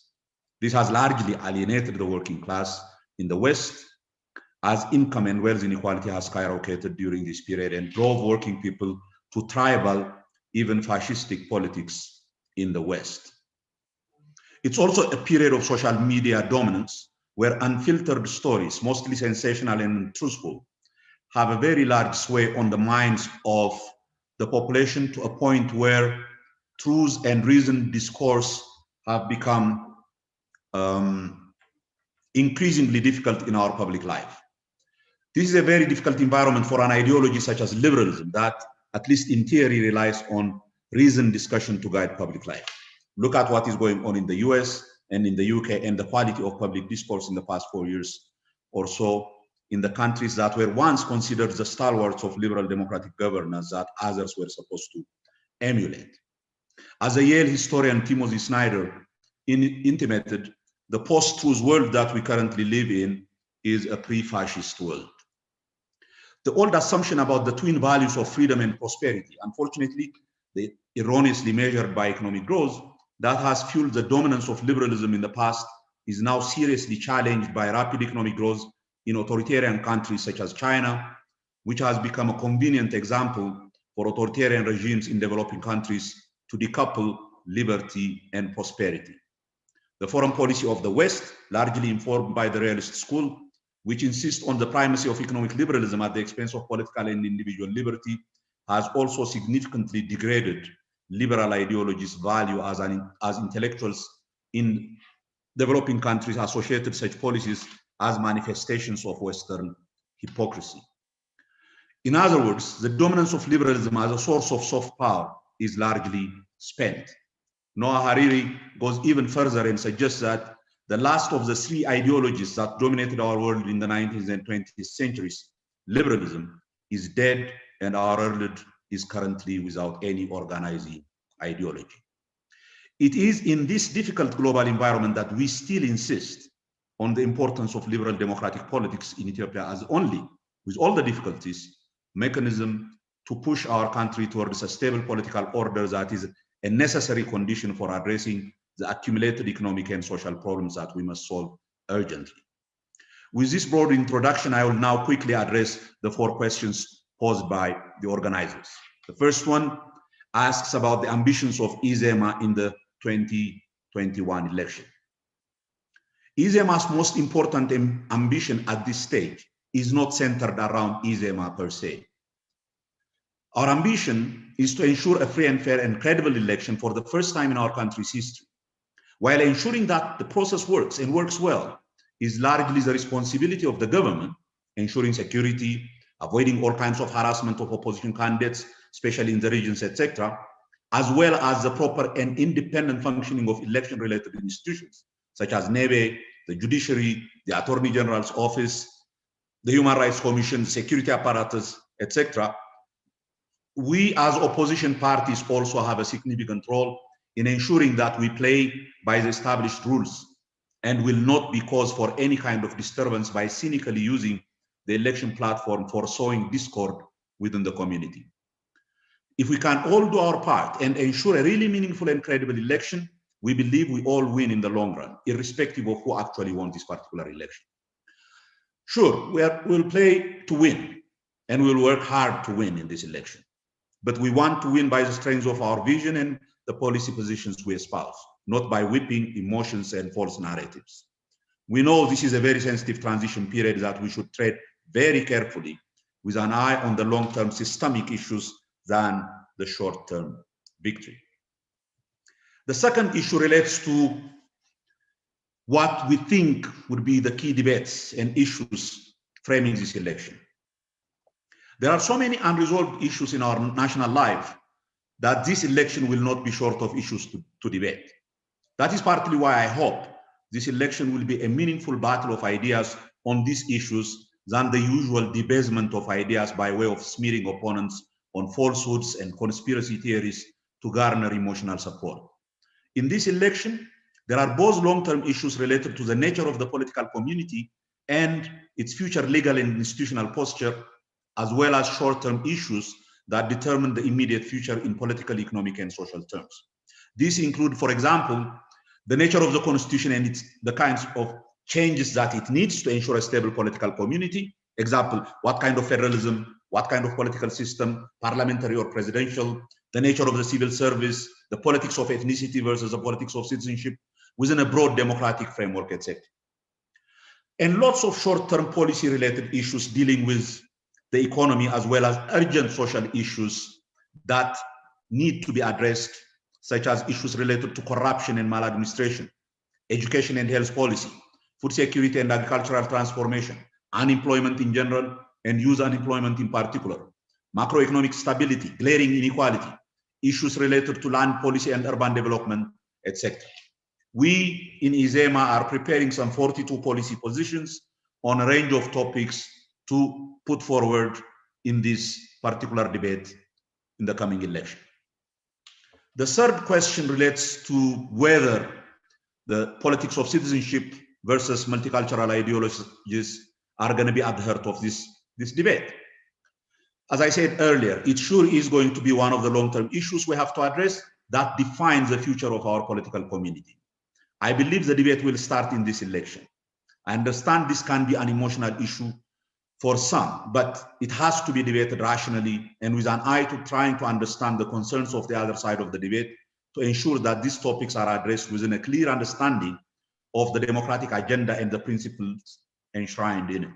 This has largely alienated the working class in the West, as income and wealth inequality has skyrocketed during this period and drove working people to tribal, even fascistic politics in the West. It's also a period of social media dominance where unfiltered stories, mostly sensational and truthful, have a very large sway on the minds of the population to a point where truth and reasoned discourse have become increasingly difficult in our public life. This is a very difficult environment for an ideology such as liberalism that, at least in theory, relies on reasoned discussion to guide public life. Look at what is going on in the US and in the UK and the quality of public discourse in the past 4 years or so in the countries that were once considered the stalwarts of liberal democratic governance that others were supposed to emulate. As a Yale historian, Timothy Snyder intimated, the post-truth world that we currently live in is a pre-fascist world. The old assumption about the twin values of freedom and prosperity, unfortunately, they erroneously measured by economic growth, that has fueled the dominance of liberalism in the past, is now seriously challenged by rapid economic growth in authoritarian countries such as China, which has become a convenient example for authoritarian regimes in developing countries to decouple liberty and prosperity. The foreign policy of the West, largely informed by the realist school, which insists on the primacy of economic liberalism at the expense of political and individual liberty, has also significantly degraded liberal ideologies' value as intellectuals in developing countries associated such policies as manifestations of Western hypocrisy. In other words, the dominance of liberalism as a source of soft power is largely spent. Noah Hariri goes even further and suggests that the last of the three ideologies that dominated our world in the 19th and 20th centuries, liberalism, is dead, and our world is currently without any organizing ideology. It is in this difficult global environment that we still insist on the importance of liberal democratic politics in Ethiopia as only, with all the difficulties, mechanism to push our country towards a stable political order that is a necessary condition for addressing the accumulated economic and social problems that we must solve urgently. With this broad introduction, I will now quickly address the 4 questions posed by the organizers. The first one asks about the ambitions of IZEMA in the 2021 election. IZEMA's most important ambition at this stage is not centered around IZEMA per se. Our ambition is to ensure a free and fair and credible election for the first time in our country's history. While ensuring that the process works and works well is largely the responsibility of the government, ensuring security, avoiding all kinds of harassment of opposition candidates, especially in the regions, etc., as well as the proper and independent functioning of election-related institutions, such as NEBE, the judiciary, the Attorney General's office, the Human Rights Commission, security apparatus, etc. We as opposition parties also have a significant role in ensuring that we play by the established rules and will not be cause for any kind of disturbance by cynically using the election platform for sowing discord within the community. If we can all do our part and ensure a really meaningful and credible election, we believe we all win in the long run, irrespective of who actually won this particular election. Sure, we'll play to win, and we'll work hard to win in this election. But we want to win by the strength of our vision and the policy positions we espouse, not by whipping emotions and false narratives. We know this is a very sensitive transition period that we should tread very carefully with an eye on the long-term systemic issues than the short-term victory. The second issue relates to what we think would be the key debates and issues framing this election. There are so many unresolved issues in our national life that this election will not be short of issues to debate. That is partly why I hope this election will be a meaningful battle of ideas on these issues than the usual debasement of ideas by way of smearing opponents on falsehoods and conspiracy theories to garner emotional support. In this election, there are both long-term issues related to the nature of the political community and its future legal and institutional posture, as well as short-term issues that determine the immediate future in political, economic, and social terms. These include, for example, the nature of the constitution and the kinds of changes that it needs to ensure a stable political community. Example, what kind of federalism, what kind of political system, parliamentary or presidential, the nature of the civil service, the politics of ethnicity versus the politics of citizenship within a broad democratic framework, etc. And lots of short-term policy-related issues dealing with the economy, as well as urgent social issues that need to be addressed, such as issues related to corruption and maladministration, education and health policy, food security and agricultural transformation, unemployment in general, and youth unemployment in particular, macroeconomic stability, glaring inequality, issues related to land policy and urban development, etc. We in ISEMA are preparing some 42 policy positions on a range of topics to put forward in this particular debate in the coming election. The third question relates to whether the politics of citizenship versus multicultural ideologies are going to be at the heart of this debate. As I said earlier, it sure is going to be one of the long-term issues we have to address that defines the future of our political community. I believe the debate will start in this election. I understand this can be an emotional issue for some, but it has to be debated rationally and with an eye to trying to understand the concerns of the other side of the debate to ensure that these topics are addressed within a clear understanding of the democratic agenda and the principles enshrined in it.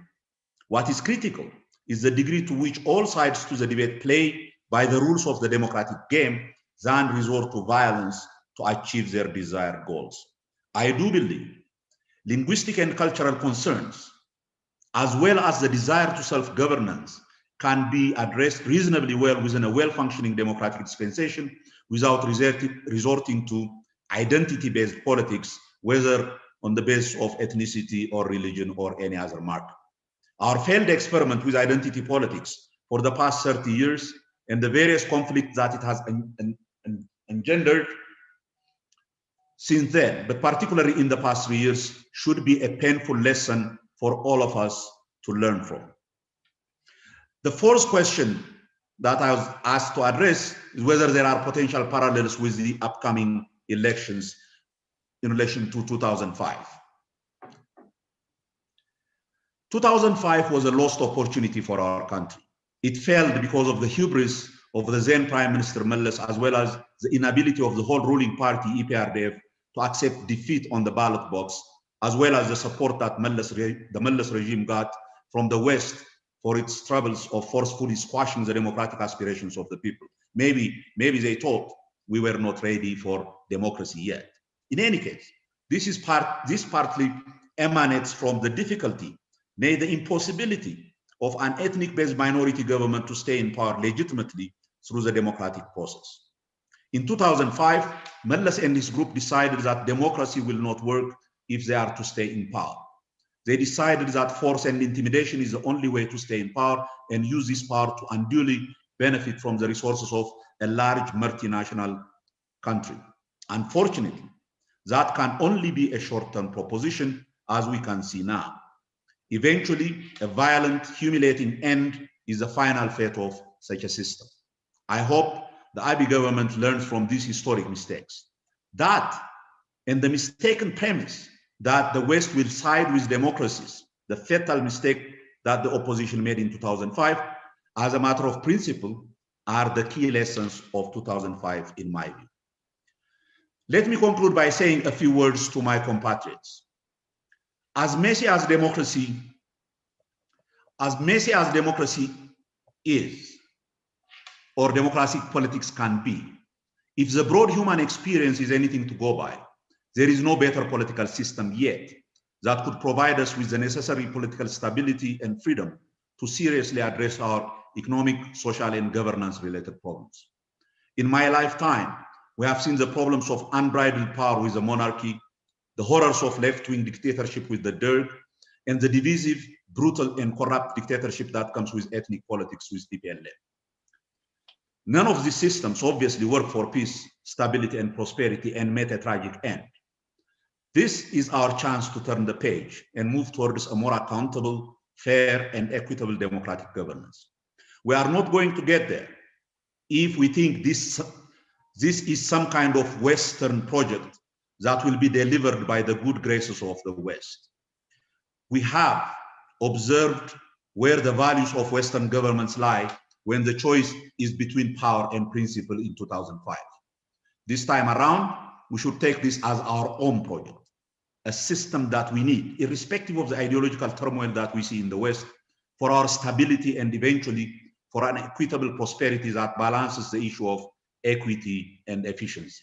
What is critical is the degree to which all sides to the debate play by the rules of the democratic game than resort to violence to achieve their desired goals. I do believe linguistic and cultural concerns, as well as the desire to self-governance, can be addressed reasonably well within a well-functioning democratic dispensation without resorting to identity-based politics, whether on the basis of ethnicity or religion or any other marker. Our failed experiment with identity politics for the past 30 years and the various conflicts that it has engendered since then, but particularly in the past 3 years, should be a painful lesson for all of us to learn from. The fourth question that I was asked to address is whether there are potential parallels with the upcoming elections in relation to 2005. 2005 was a lost opportunity for our country. It failed because of the hubris of the then Prime Minister Mellis, as well as the inability of the whole ruling party, EPRDF, to accept defeat on the ballot box, as well as the support that the Mellis regime got from the West for its troubles of forcefully squashing the democratic aspirations of the people. Maybe they thought we were not ready for democracy yet. In any case, this partly emanates from the difficulty, nay, the impossibility of an ethnic-based minority government to stay in power legitimately through the democratic process. In 2005, Mellis and his group decided that democracy will not work if they are to stay in power. They decided that force and intimidation is the only way to stay in power and use this power to unduly benefit from the resources of a large multinational country. Unfortunately, that can only be a short-term proposition, as we can see now. Eventually, a violent, humiliating end is the final fate of such a system. I hope the Abiy government learns from these historic mistakes. That and the mistaken premise that the West will side with democracies, the fatal mistake that the opposition made in 2005, as a matter of principle, are the key lessons of 2005 in my view. Let me conclude by saying a few words to my compatriots. As messy as democracy is, or democratic politics can be, if the broad human experience is anything to go by, There is no better political system yet that could provide us with the necessary political stability and freedom to seriously address our economic, social, and governance-related problems. In my lifetime, we have seen the problems of unbridled power with the monarchy, the horrors of left-wing dictatorship with the Derg, and the divisive, brutal, and corrupt dictatorship that comes with ethnic politics with TPLF. None of these systems obviously work for peace, stability, and prosperity and met a tragic end. This is our chance to turn the page and move towards a more accountable, fair, and equitable democratic governance. We are not going to get there if we think this is some kind of Western project that will be delivered by the good graces of the West. We have observed where the values of Western governments lie when the choice is between power and principle in 2005. This time around, we should take this as our own project, a system that we need, irrespective of the ideological turmoil that we see in the West, for our stability and eventually for an equitable prosperity that balances the issue of equity and efficiency.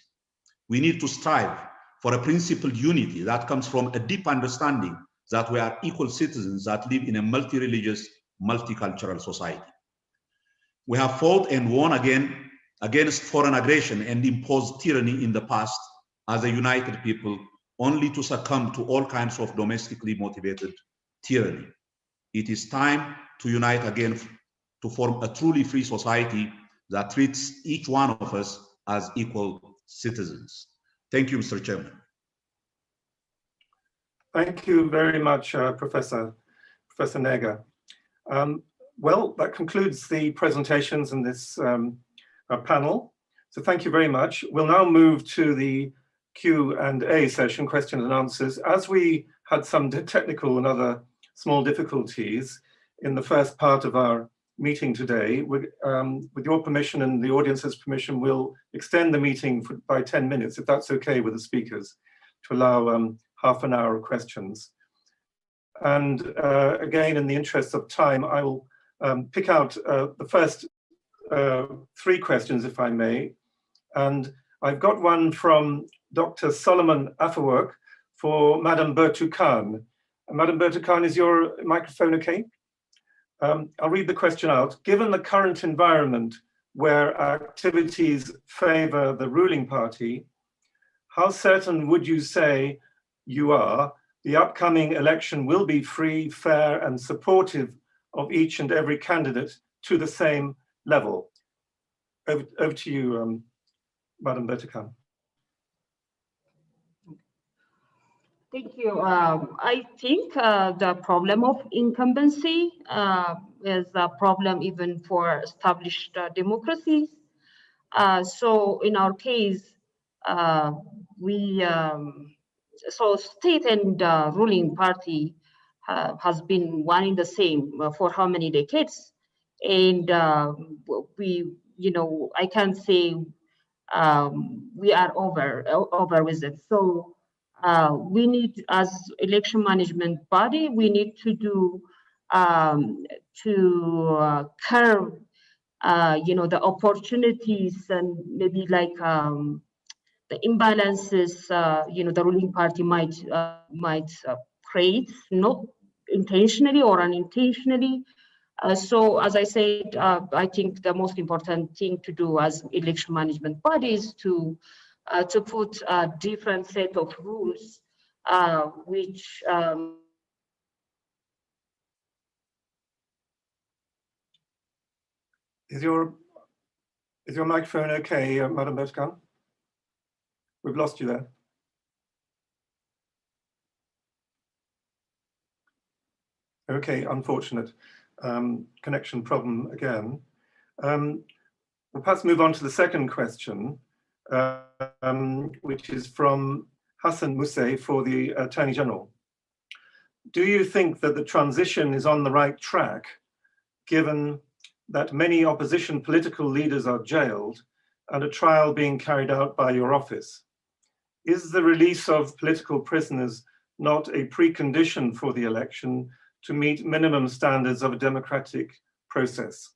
We need to strive for a principled unity that comes from a deep understanding that we are equal citizens that live in a multi-religious, multicultural society. We have fought and won again against foreign aggression and imposed tyranny in the past as a united people, only to succumb to all kinds of domestically motivated tyranny. It is time to unite again to form a truly free society that treats each one of us as equal citizens. Thank you, Mr. Chairman. Thank you very much, Professor Nega. Well, that concludes the presentations in this panel. So thank you very much. We'll now move to the Q&A session, questions and answers. As we had some technical and other small difficulties in the first part of our meeting today, with your permission and the audience's permission, we'll extend the meeting by 10 minutes, if that's okay with the speakers, to allow half an hour of questions. And again, in the interest of time, I will pick out the first 3 questions, if I may. And I've got one from Dr. Solomon Afewerk for Madam Bertukan. Madam Bertukan, is your microphone okay? I'll read the question out. Given the current environment where activities favor the ruling party, how certain would you say you are the upcoming election will be free, fair, and supportive of each and every candidate to the same level? Over to you, Madam Bertukan. Thank you. I think the problem of incumbency is a problem even for established democracies. So in our case, so state and ruling party has been one in the same for how many decades? And I can't say we are over with it. So we need, as election management body, we need to do to curb, the opportunities and maybe like the imbalances, the ruling party might create, not intentionally or unintentionally. So as I said, I think the most important thing to do as election management bodies to put a different set of rules, which Is your microphone okay, Madam Bertukan? We've lost you there. Okay, unfortunate connection problem again. We'll perhaps move on to the second question, which is from Hassan Mousse for the Attorney General. Do you think that the transition is on the right track, given that many opposition political leaders are jailed and a trial being carried out by your office? Is the release of political prisoners not a precondition for the election to meet minimum standards of a democratic process?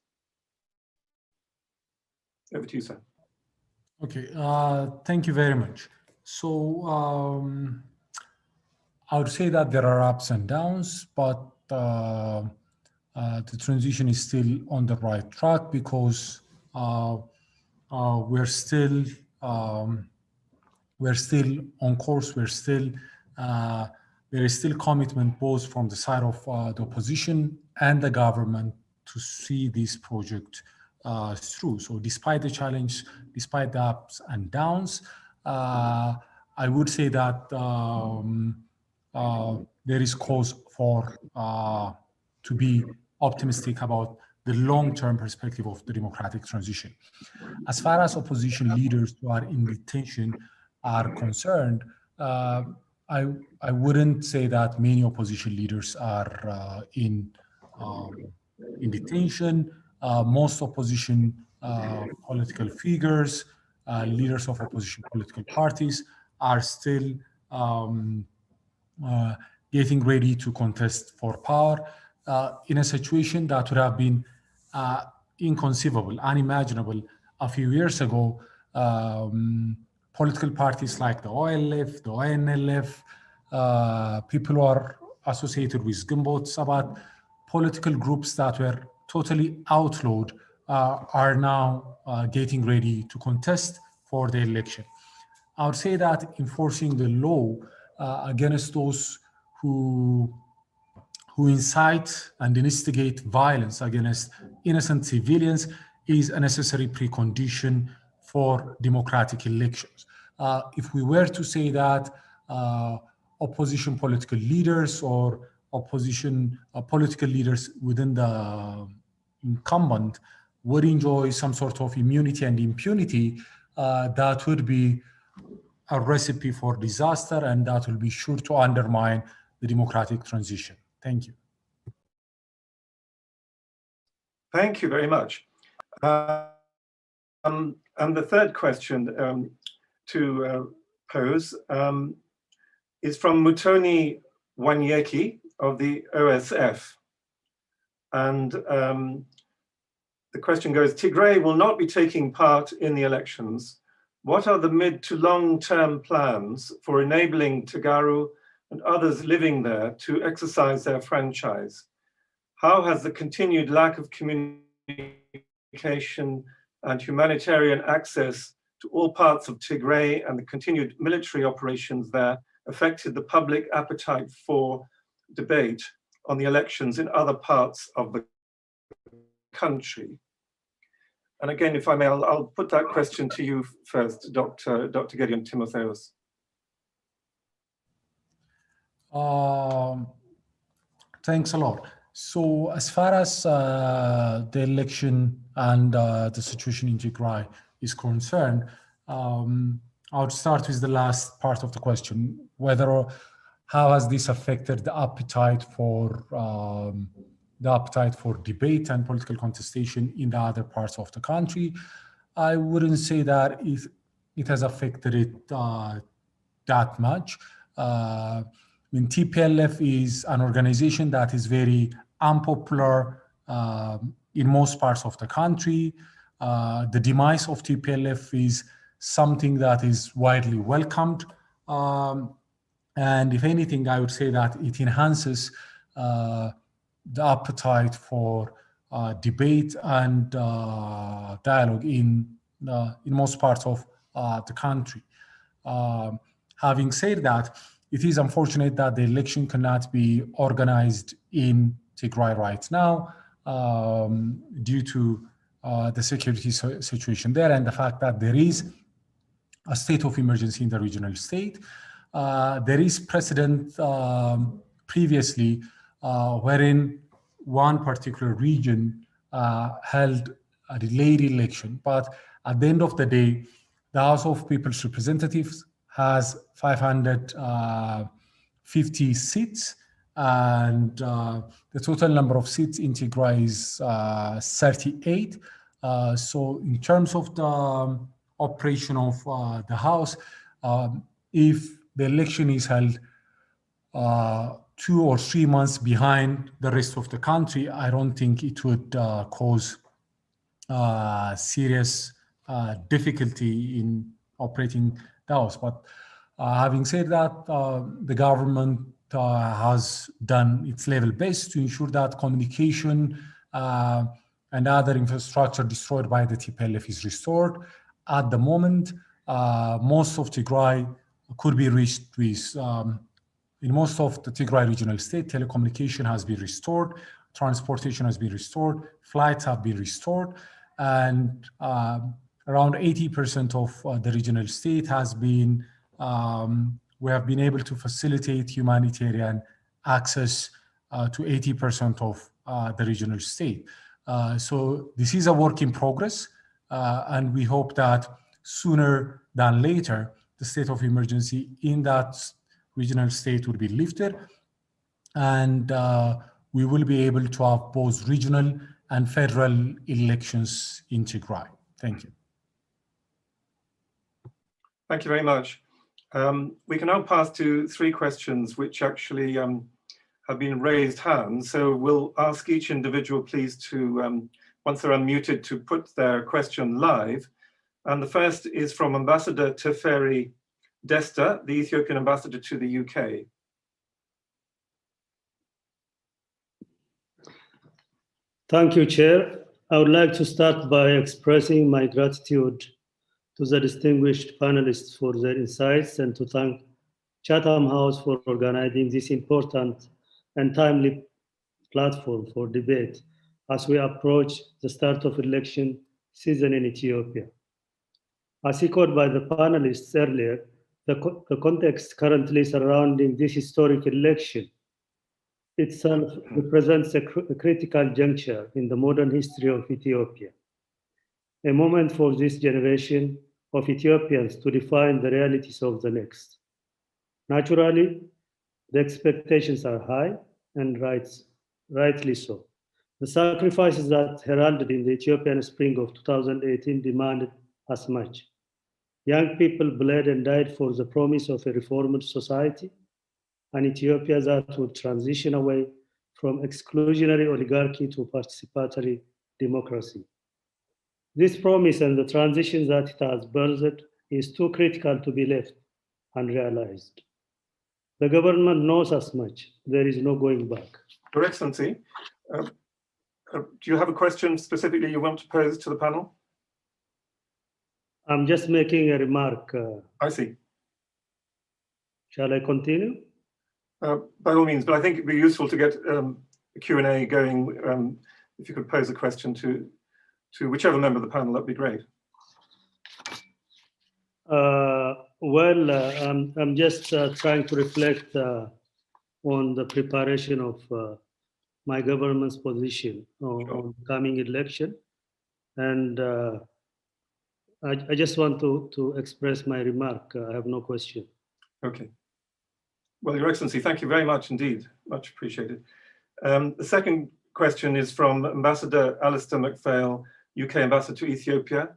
Over to you, sir. Okay, thank you very much. So I would say that there are ups and downs, but the transition is still on the right track because we're still on course. There is still commitment both from the side of the opposition and the government to see this project through. So despite the challenge, despite the ups and downs, I would say that there is cause for to be optimistic about the long-term perspective of the democratic transition. As far as opposition leaders who are in detention are concerned, I wouldn't say that many opposition leaders are in detention. Most opposition political figures, leaders of opposition political parties are still getting ready to contest for power in a situation that would have been inconceivable, unimaginable a few years ago. Political parties like the OLF, the ONLF, people who are associated with Gimbo Sabat, political groups that were totally outlawed are now getting ready to contest for the election. I would say that enforcing the law against those who incite and instigate violence against innocent civilians is a necessary precondition for democratic elections. If we were to say that opposition political leaders or opposition political leaders within the incumbent would enjoy some sort of immunity and impunity, that would be a recipe for disaster, and that will be sure to undermine the democratic transition. Thank you. Thank you very much. And the third question to pose is from Mutoni Wanyeki of the OSF. And the question goes, Tigray will not be taking part in the elections. What are the mid to long-term plans for enabling Tagaru and others living there to exercise their franchise? How has the continued lack of communication and humanitarian access to all parts of Tigray and the continued military operations there affected the public appetite for debate on the elections in other parts of the country? And again, if I may, I'll put that question to you first, Dr. Gediyon Timothevas. Thanks a lot. So as far as the election and the situation in Tigray is concerned, I would start with the last part of the question, how has this affected the appetite for debate and political contestation in the other parts of the country? I wouldn't say that it has affected it that much. TPLF is an organization that is very unpopular in most parts of the country. The demise of TPLF is something that is widely welcomed. And if anything, I would say that it enhances the appetite for debate and dialogue in most parts of the country. Having said that, it is unfortunate that the election cannot be organized in Tigray right now due to the security situation there and the fact that there is a state of emergency in the regional state. There is precedent previously wherein one particular region held a delayed election, but at the end of the day, the House of People's Representatives has 550 seats, and the total number of seats in Tigray is 38. So in terms of the operation of the House, if the election is held 2 or 3 months behind the rest of the country, I don't think it would cause serious difficulty in operating the House. But Having said that, the government has done its level best to ensure that communication and other infrastructure destroyed by the TPLF is restored. At the moment, most of Tigray could be reached with, in most of the Tigray regional state, telecommunication has been restored, transportation has been restored, flights have been restored, and around 80% of the regional state has been, we have been able to facilitate humanitarian access to 80% of the regional state. So this is a work in progress, and we hope that sooner than later, the state of emergency in that regional state will be lifted, and we will be able to have both regional and federal elections in Tigray. Thank you. Thank you very much. We can now pass to 3 questions which actually have been raised hands. So we'll ask each individual, please, to, once they're unmuted, to put their question live. And the first is from Ambassador Teferi Desta, the Ethiopian ambassador to the UK. Thank you, Chair. I would like to start by expressing my gratitude to the distinguished panelists for their insights and to thank Chatham House for organizing this important and timely platform for debate as we approach the start of election season in Ethiopia. As echoed by the panelists earlier, the context currently surrounding this historic election itself represents a critical juncture in the modern history of Ethiopia, a moment for this generation of Ethiopians to define the realities of the next. Naturally, the expectations are high, and rightly so. The sacrifices that heralded in the Ethiopian spring of 2018 demanded as much. Young people bled and died for the promise of a reformed society, an Ethiopia that would transition away from exclusionary oligarchy to participatory democracy. This promise and the transition that it has birthed is too critical to be left unrealized. The government knows as much. There is no going back. Your Excellency, do you have a question specifically you want to pose to the panel? I'm just making a remark. I see. Shall I continue? By all means, but I think it'd be useful to get a Q&A going. If you could pose a question to whichever member of the panel, that'd be great. I'm just trying to reflect on the preparation of my government's position on the coming election. And I just want to express my remark. I have no question. Okay. Well, Your Excellency, thank you very much indeed. Much appreciated. The second question is from Ambassador Alistair MacPhail, UK Ambassador to Ethiopia.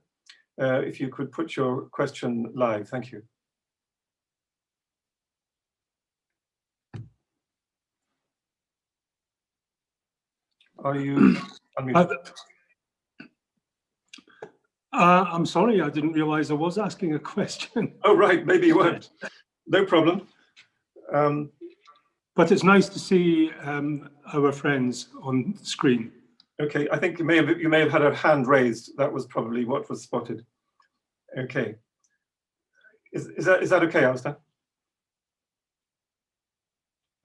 If you could put your question live, thank you. Are you unmuted? I'm sorry, I didn't realize I was asking a question. Oh, right, maybe you weren't. No problem. But it's nice to see our friends on screen. Okay, I think you may have had a hand raised. That was probably what was spotted. Okay. Is that okay, Alistair?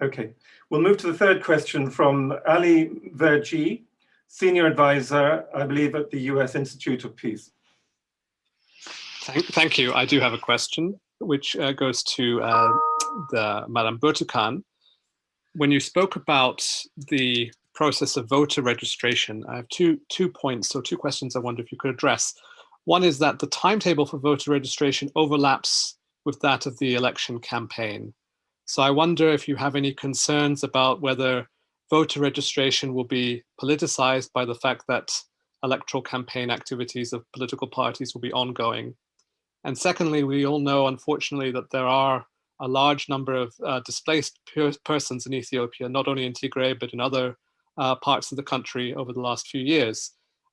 Okay. We'll move to the third question from Ali Verji, Senior Advisor, I believe, at the US Institute of Peace. Thank you. I do have a question, which goes to Madam Burtukan. When you spoke about the process of voter registration, I have two points, so 2 questions I wonder if you could address. One is that the timetable for voter registration overlaps with that of the election campaign. So I wonder if you have any concerns about whether voter registration will be politicized by the fact that electoral campaign activities of political parties will be ongoing. And secondly, we all know, unfortunately, that there are a large number of displaced persons in Ethiopia, not only in Tigray, but in other parts of the country over the last few years.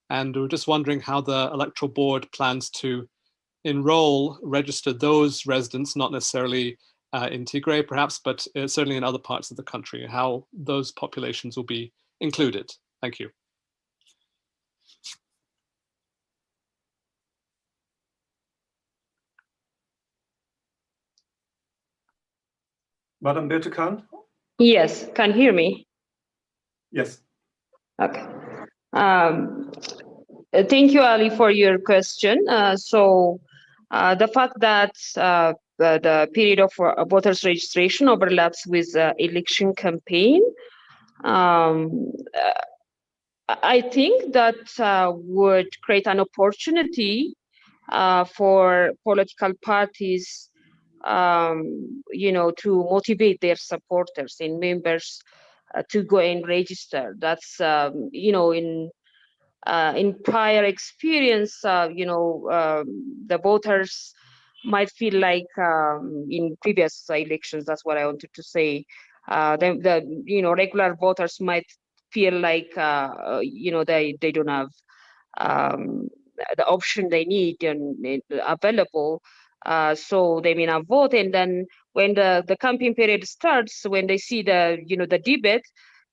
And we're just wondering how the Electoral Board plans to enroll, register those residents, not necessarily in Tigray perhaps, but certainly in other parts of the country, how those populations will be included. Thank you. Madam Bertukan? Yes, can you hear me? Yes. Okay. Thank you, Ali, for your question. The fact that the period of voters registration overlaps with election campaign, I think that would create an opportunity for political parties, to motivate their supporters and members to go and register. That's, in prior experience, the voters might feel like in previous elections, that's what I wanted to say, the regular voters might feel like, they don't have the option they need and available. So they may not vote, and then when the campaign period starts, when they see the debate,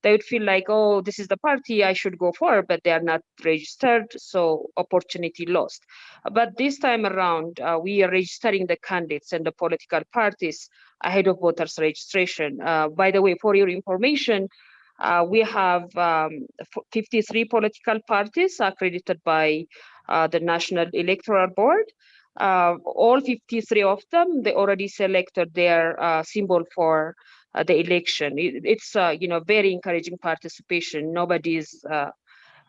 they would feel like, oh, this is the party I should go for, but they are not registered, so opportunity lost. But this time around, we are registering the candidates and the political parties ahead of voters registration. By the way, for your information, we have 53 political parties accredited by the National Electoral Board. All 53 of them, they already selected their symbol for the election. It's very encouraging participation. Nobody is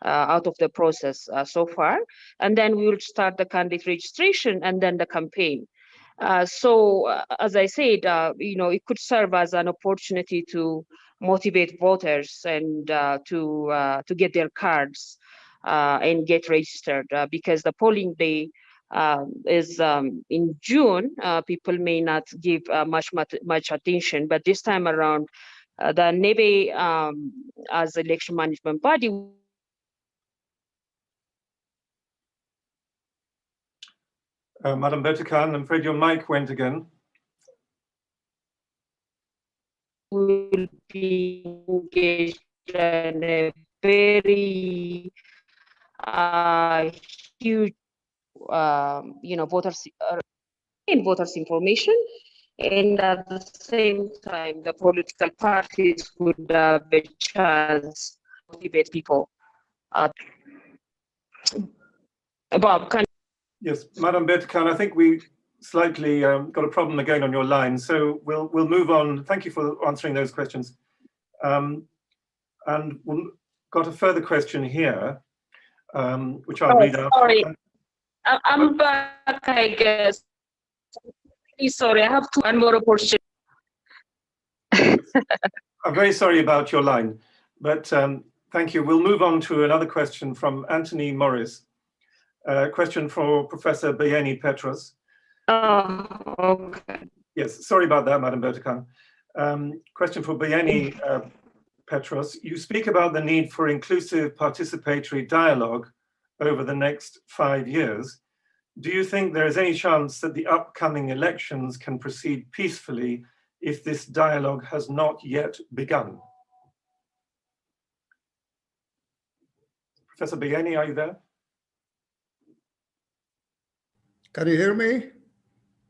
out of the process so far. And then we will start the candidate registration and then the campaign. As I said, it could serve as an opportunity to motivate voters and to get their cards and get registered, because the polling day is in June. People may not give much attention, but this time around, the NEBE as election management body. Madam Bertukan, I'm afraid your mic went again. Will be engaged in a very huge, voters information, and at the same time, the political parties would have a chance to motivate people. Bob, can Yes, Madam Bertukan, I think we slightly got a problem again on your line, so we'll move on. Thank you for answering those questions. And we've got a further question here, which I'll read out. Sorry, I'm back, I guess. Sorry, I have one more opportunity. I'm very sorry about your line, but thank you. We'll move on to another question from Anthony Morris. Question for Professor Beyeni Petros. Okay. Yes, sorry about that, Madam Bertukan. Question for Beyeni Petros. You speak about the need for inclusive participatory dialogue over the next 5 years. Do you think there is any chance that the upcoming elections can proceed peacefully if this dialogue has not yet begun? Professor Beyeni, are you there? Can you hear me?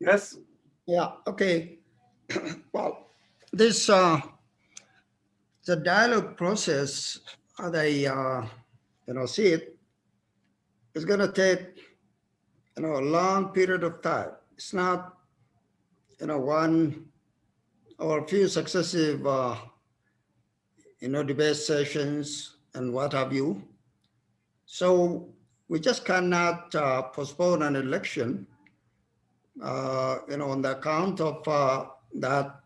Yes. Yeah, okay. Well, this the dialogue process, as I see it, is going to take a long period of time. It's not one or a few successive debate sessions and what have you. So we just cannot postpone an election on the account of that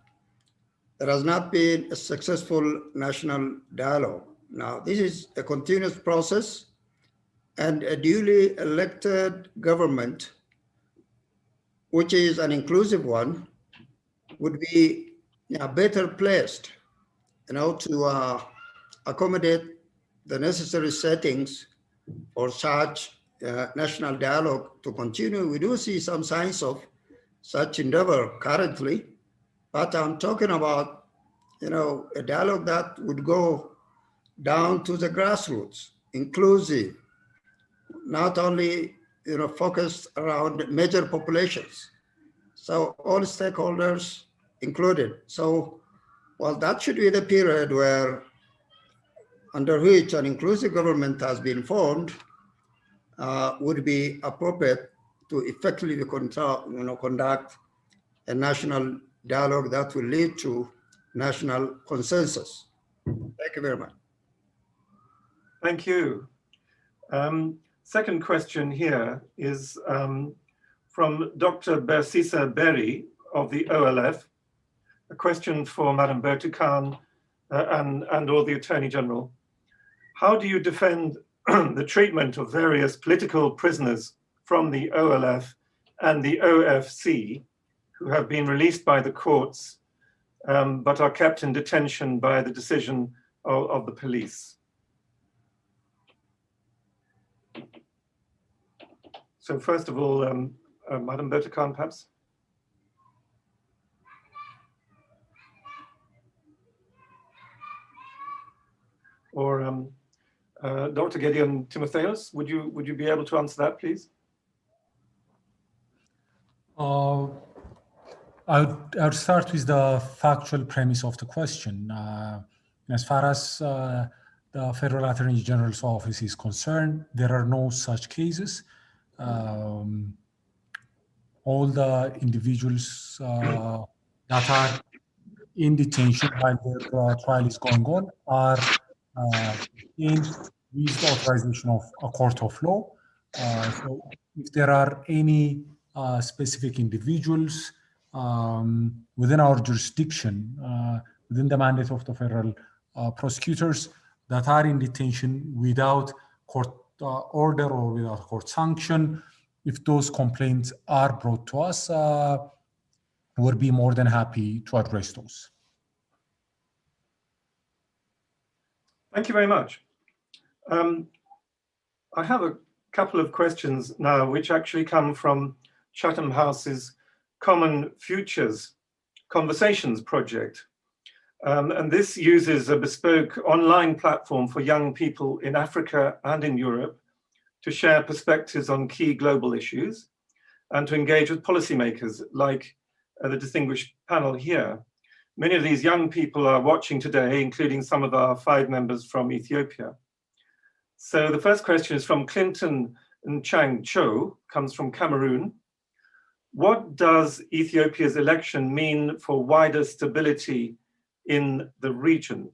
there has not been a successful national dialogue. Now, this is a continuous process, and a duly elected government, which is an inclusive one, would be better placed, to accommodate the necessary settings for such national dialogue to continue. We do see some signs of such endeavor currently, but I'm talking about, a dialogue that would go down to the grassroots, inclusive, not only, focused around major populations. So all stakeholders included. So, well, that should be the period under which an inclusive government has been formed, would be appropriate to effectively conduct a national dialogue that will lead to national consensus. Thank you very much. Thank you. Second question here is from Dr. Bersisa Berry of the OLF. A question for Madam Bertukan and or the Attorney General. How do you defend the treatment of various political prisoners from the OLF and the OFC who have been released by the courts but are kept in detention by the decision of the police? So first of all, Madam Bertukan, perhaps. Or Dr. Gediyon Timothevas, would you be able to answer that, please? I would start with the factual premise of the question. As far as the Federal Attorney General's office is concerned, there are no such cases. All the individuals that are in detention while their trial is going on are detained with the authorization of a court of law. So if there are any specific individuals within our jurisdiction, within the mandate of the federal prosecutors that are in detention without court order or without court sanction, if those complaints are brought to us, we'll be more than happy to address those. Thank you very much. I have a couple of questions now which actually come from Chatham House's Common Futures Conversations project. And this uses a bespoke online platform for young people in Africa and in Europe to share perspectives on key global issues and to engage with policymakers like the distinguished panel here. Many of these young people are watching today, including some of our 5 members from Ethiopia. So the first question is from Clinton Nchang Cho, comes from Cameroon. What does Ethiopia's election mean for wider stability in the region?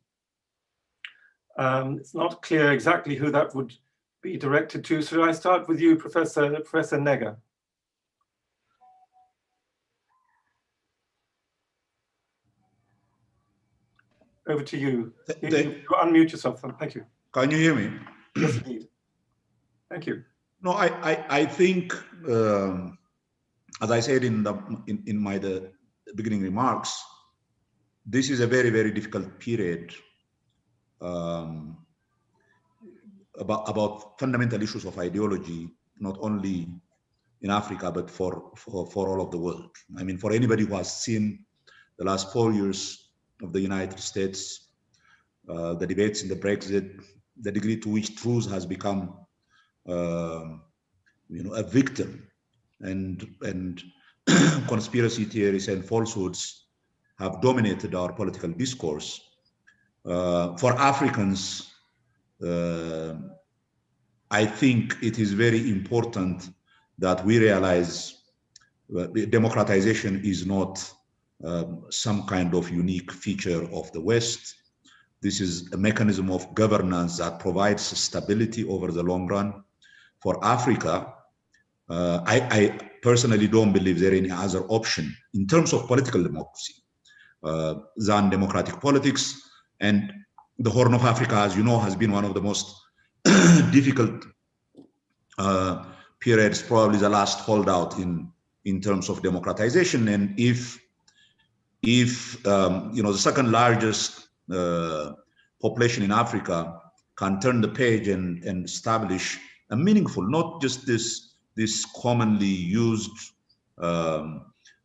It's not clear exactly who that would be directed to. So I start with you, Professor Nega. Over to you. You unmute yourself. Thank you. Can you hear me? Yes, indeed. Thank you. No, I think, as I said in my beginning remarks, this is a very, very difficult period about fundamental issues of ideology, not only in Africa, but for all of the world. I mean, for anybody who has seen the last 4 years of the United States, the debates in the Brexit, the degree to which truth has become, a victim, and conspiracy theories and falsehoods have dominated our political discourse. For Africans, I think it is very important that we realize democratization is not some kind of unique feature of the West. This is a mechanism of governance that provides stability over the long run. For Africa, I personally don't believe there is any other option in terms of political democracy than democratic politics. And the Horn of Africa, as you know, has been one of the most difficult periods, probably the last holdout in terms of democratization. And if the second largest population in Africa can turn the page and establish meaningful, not just this commonly used,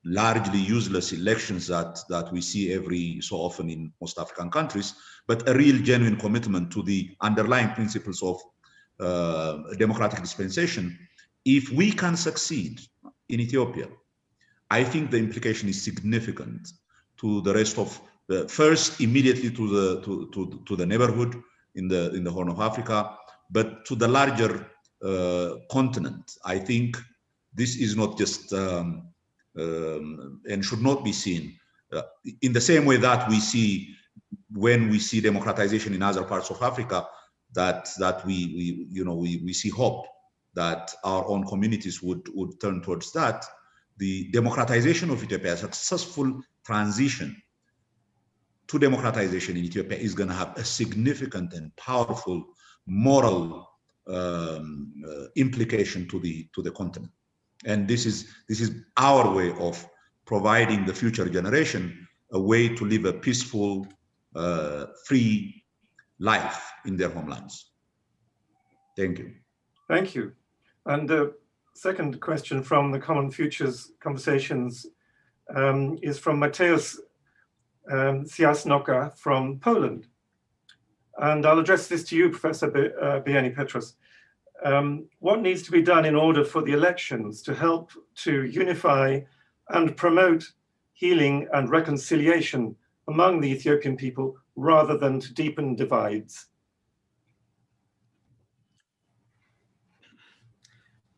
largely useless elections that we see every so often in most African countries, but a real genuine commitment to the underlying principles of democratic dispensation. If we can succeed in Ethiopia, I think the implication is significant to the rest of the, first immediately to the neighborhood in the Horn of Africa, but to the larger continent. I think this is not just and should not be seen in the same way that we see when we see democratization in other parts of Africa, that we see hope that our own communities would turn towards that. The democratization of Ethiopia, a successful transition to democratization in Ethiopia, is going to have a significant and powerful moral implication to the continent. And this is our way of providing the future generation a way to live a peaceful, free life in their homelands. Thank you. Thank you. And the second question from the Common Futures Conversations is from Mateusz Ciasnoka from Poland. And I'll address this to you, Professor Bieni-Petros. What needs to be done in order for the elections to help to unify and promote healing and reconciliation among the Ethiopian people rather than to deepen divides?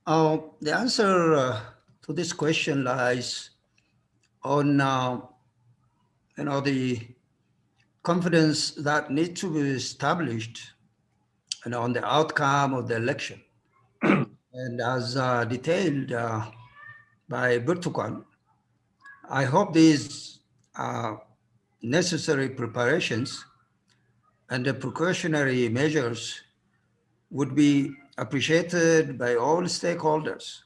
The answer to this question lies on the confidence that needs to be established on the outcome of the election. And as detailed by Bertukan, I hope these necessary preparations and the precautionary measures would be appreciated by all stakeholders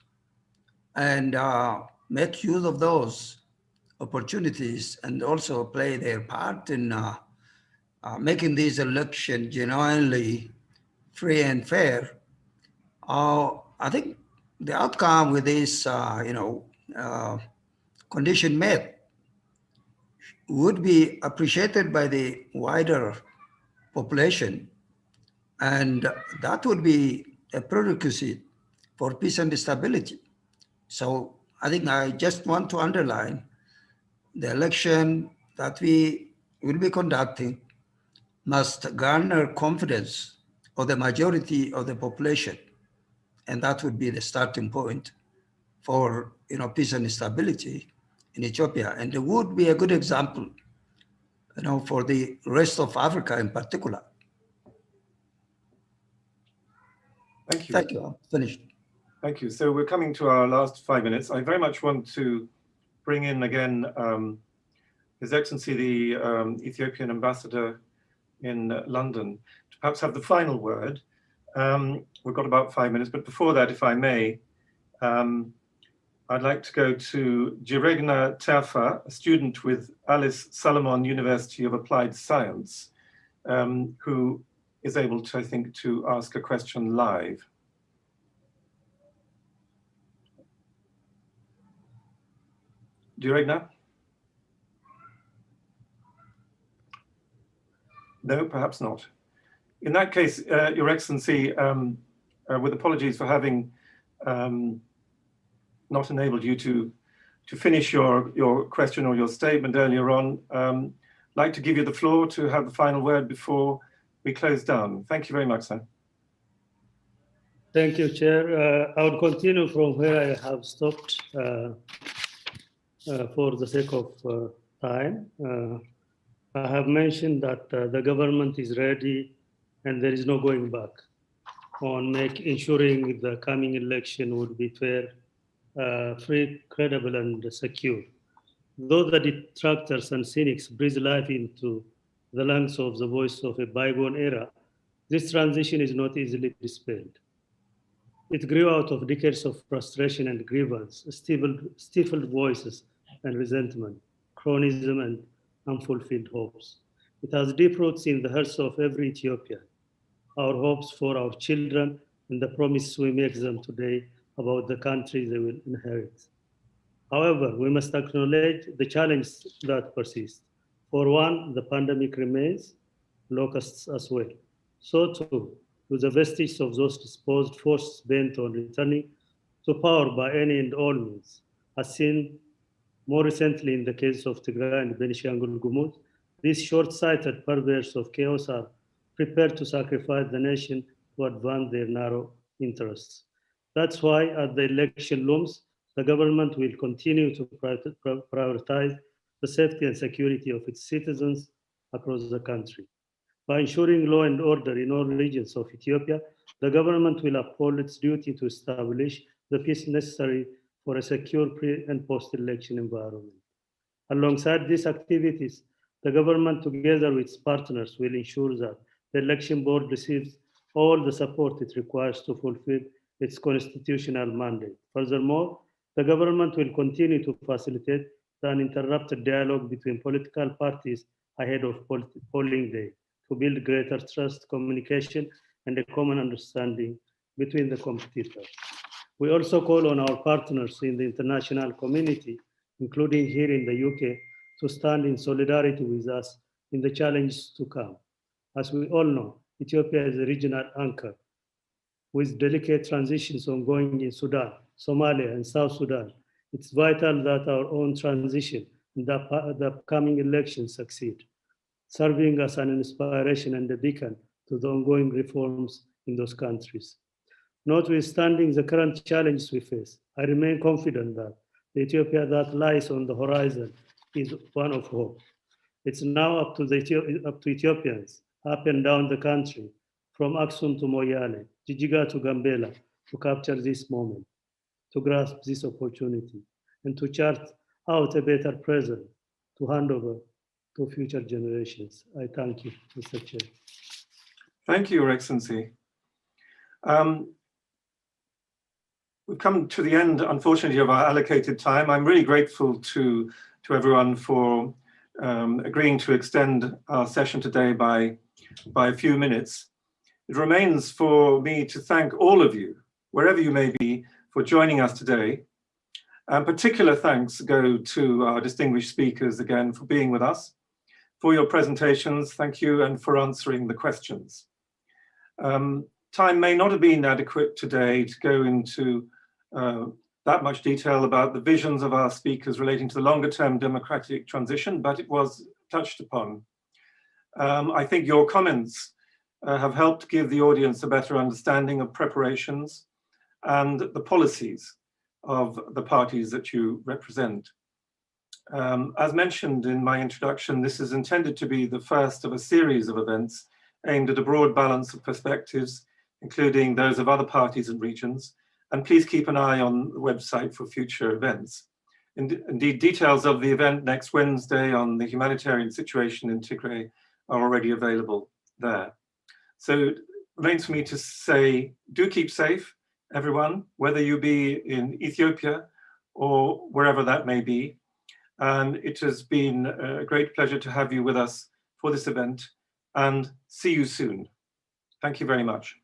and make use of those opportunities and also play their part in making these elections genuinely free and fair. I think the outcome with this, condition met would be appreciated by the wider population, and that would be a prerequisite for peace and stability. So I think I just want to underline the election that we will be conducting must garner confidence of the majority of the population. And that would be the starting point for peace and stability in Ethiopia. And it would be a good example for the rest of Africa in particular. Thank you. Thank you. I'm finished. Thank you. So we're coming to our last 5 minutes. I very much want to bring in again His Excellency the Ethiopian Ambassador in London to perhaps have the final word. We've got about 5 minutes, but before that, if I may, I'd like to go to Jiregna Terfa, a student with Alice Salomon University of Applied Science, who is able to, I think, to ask a question live. Jiregna? No, perhaps not. In that case, Your Excellency, with apologies for having not enabled you to finish your question or your statement earlier on, I'd like to give you the floor to have the final word before we close down. Thank you very much, sir. Thank you, Chair. I will continue from where I have stopped for the sake of time. I have mentioned that the government is ready and there is no going back on ensuring the coming election would be fair, free, credible, and secure. Though the detractors and cynics breathe life into the lungs of the voice of a bygone era, this transition is not easily dispelled. It grew out of decades of frustration and grievance, stifled voices and resentment, chronism, and unfulfilled hopes. It has deep roots in the hearts of every Ethiopian. Our hopes for our children and the promise we make them today about the country they will inherit. However, we must acknowledge the challenges that persist. For one, the pandemic remains, locusts as well. So too, with the vestiges of those disposed forces bent on returning to power by any and all means, as seen more recently in the case of Tigray and Benishangul Gumuz, these short-sighted perverts of chaos are prepared to sacrifice the nation to advance their narrow interests. That's why, as the election looms, the government will continue to prioritize the safety and security of its citizens across the country. By ensuring law and order in all regions of Ethiopia, the government will uphold its duty to establish the peace necessary for a secure pre- and post-election environment. Alongside these activities, the government, together with its partners, will ensure that the election board receives all the support it requires to fulfill its constitutional mandate. Furthermore, the government will continue to facilitate the uninterrupted dialogue between political parties ahead of polling day to build greater trust, communication, and a common understanding between the competitors. We also call on our partners in the international community, including here in the UK, to stand in solidarity with us in the challenges to come. As we all know, Ethiopia is a regional anchor with delicate transitions ongoing in Sudan, Somalia, and South Sudan. It's vital that our own transition and the upcoming elections succeed, serving as an inspiration and a beacon to the ongoing reforms in those countries. Notwithstanding the current challenges we face, I remain confident that the Ethiopia that lies on the horizon is one of hope. It's now up to Ethiopians up and down the country, from Aksum to Moyale, Jijiga to Gambela, to capture this moment, to grasp this opportunity, and to chart out a better present to hand over to future generations. I thank you, Mr. Chair. Thank you, Your Excellency. We've come to the end, unfortunately, of our allocated time. I'm really grateful to everyone for agreeing to extend our session today by a few minutes. It remains for me to thank all of you, wherever you may be, for joining us today. And particular thanks go to our distinguished speakers again for being with us, for your presentations, thank you, and for answering the questions. Time may not have been adequate today to go into that much detail about the visions of our speakers relating to the longer-term democratic transition, but it was touched upon. I think your comments have helped give the audience a better understanding of preparations and the policies of the parties that you represent. As mentioned in my introduction, this is intended to be the first of a series of events aimed at a broad balance of perspectives, including those of other parties and regions. And please keep an eye on the website for future events. Indeed, details of the event next Wednesday on the humanitarian situation in Tigray are already available there. So it remains for me to say, do keep safe, everyone, whether you be in Ethiopia or wherever that may be. And it has been a great pleasure to have you with us for this event, and see you soon. Thank you very much.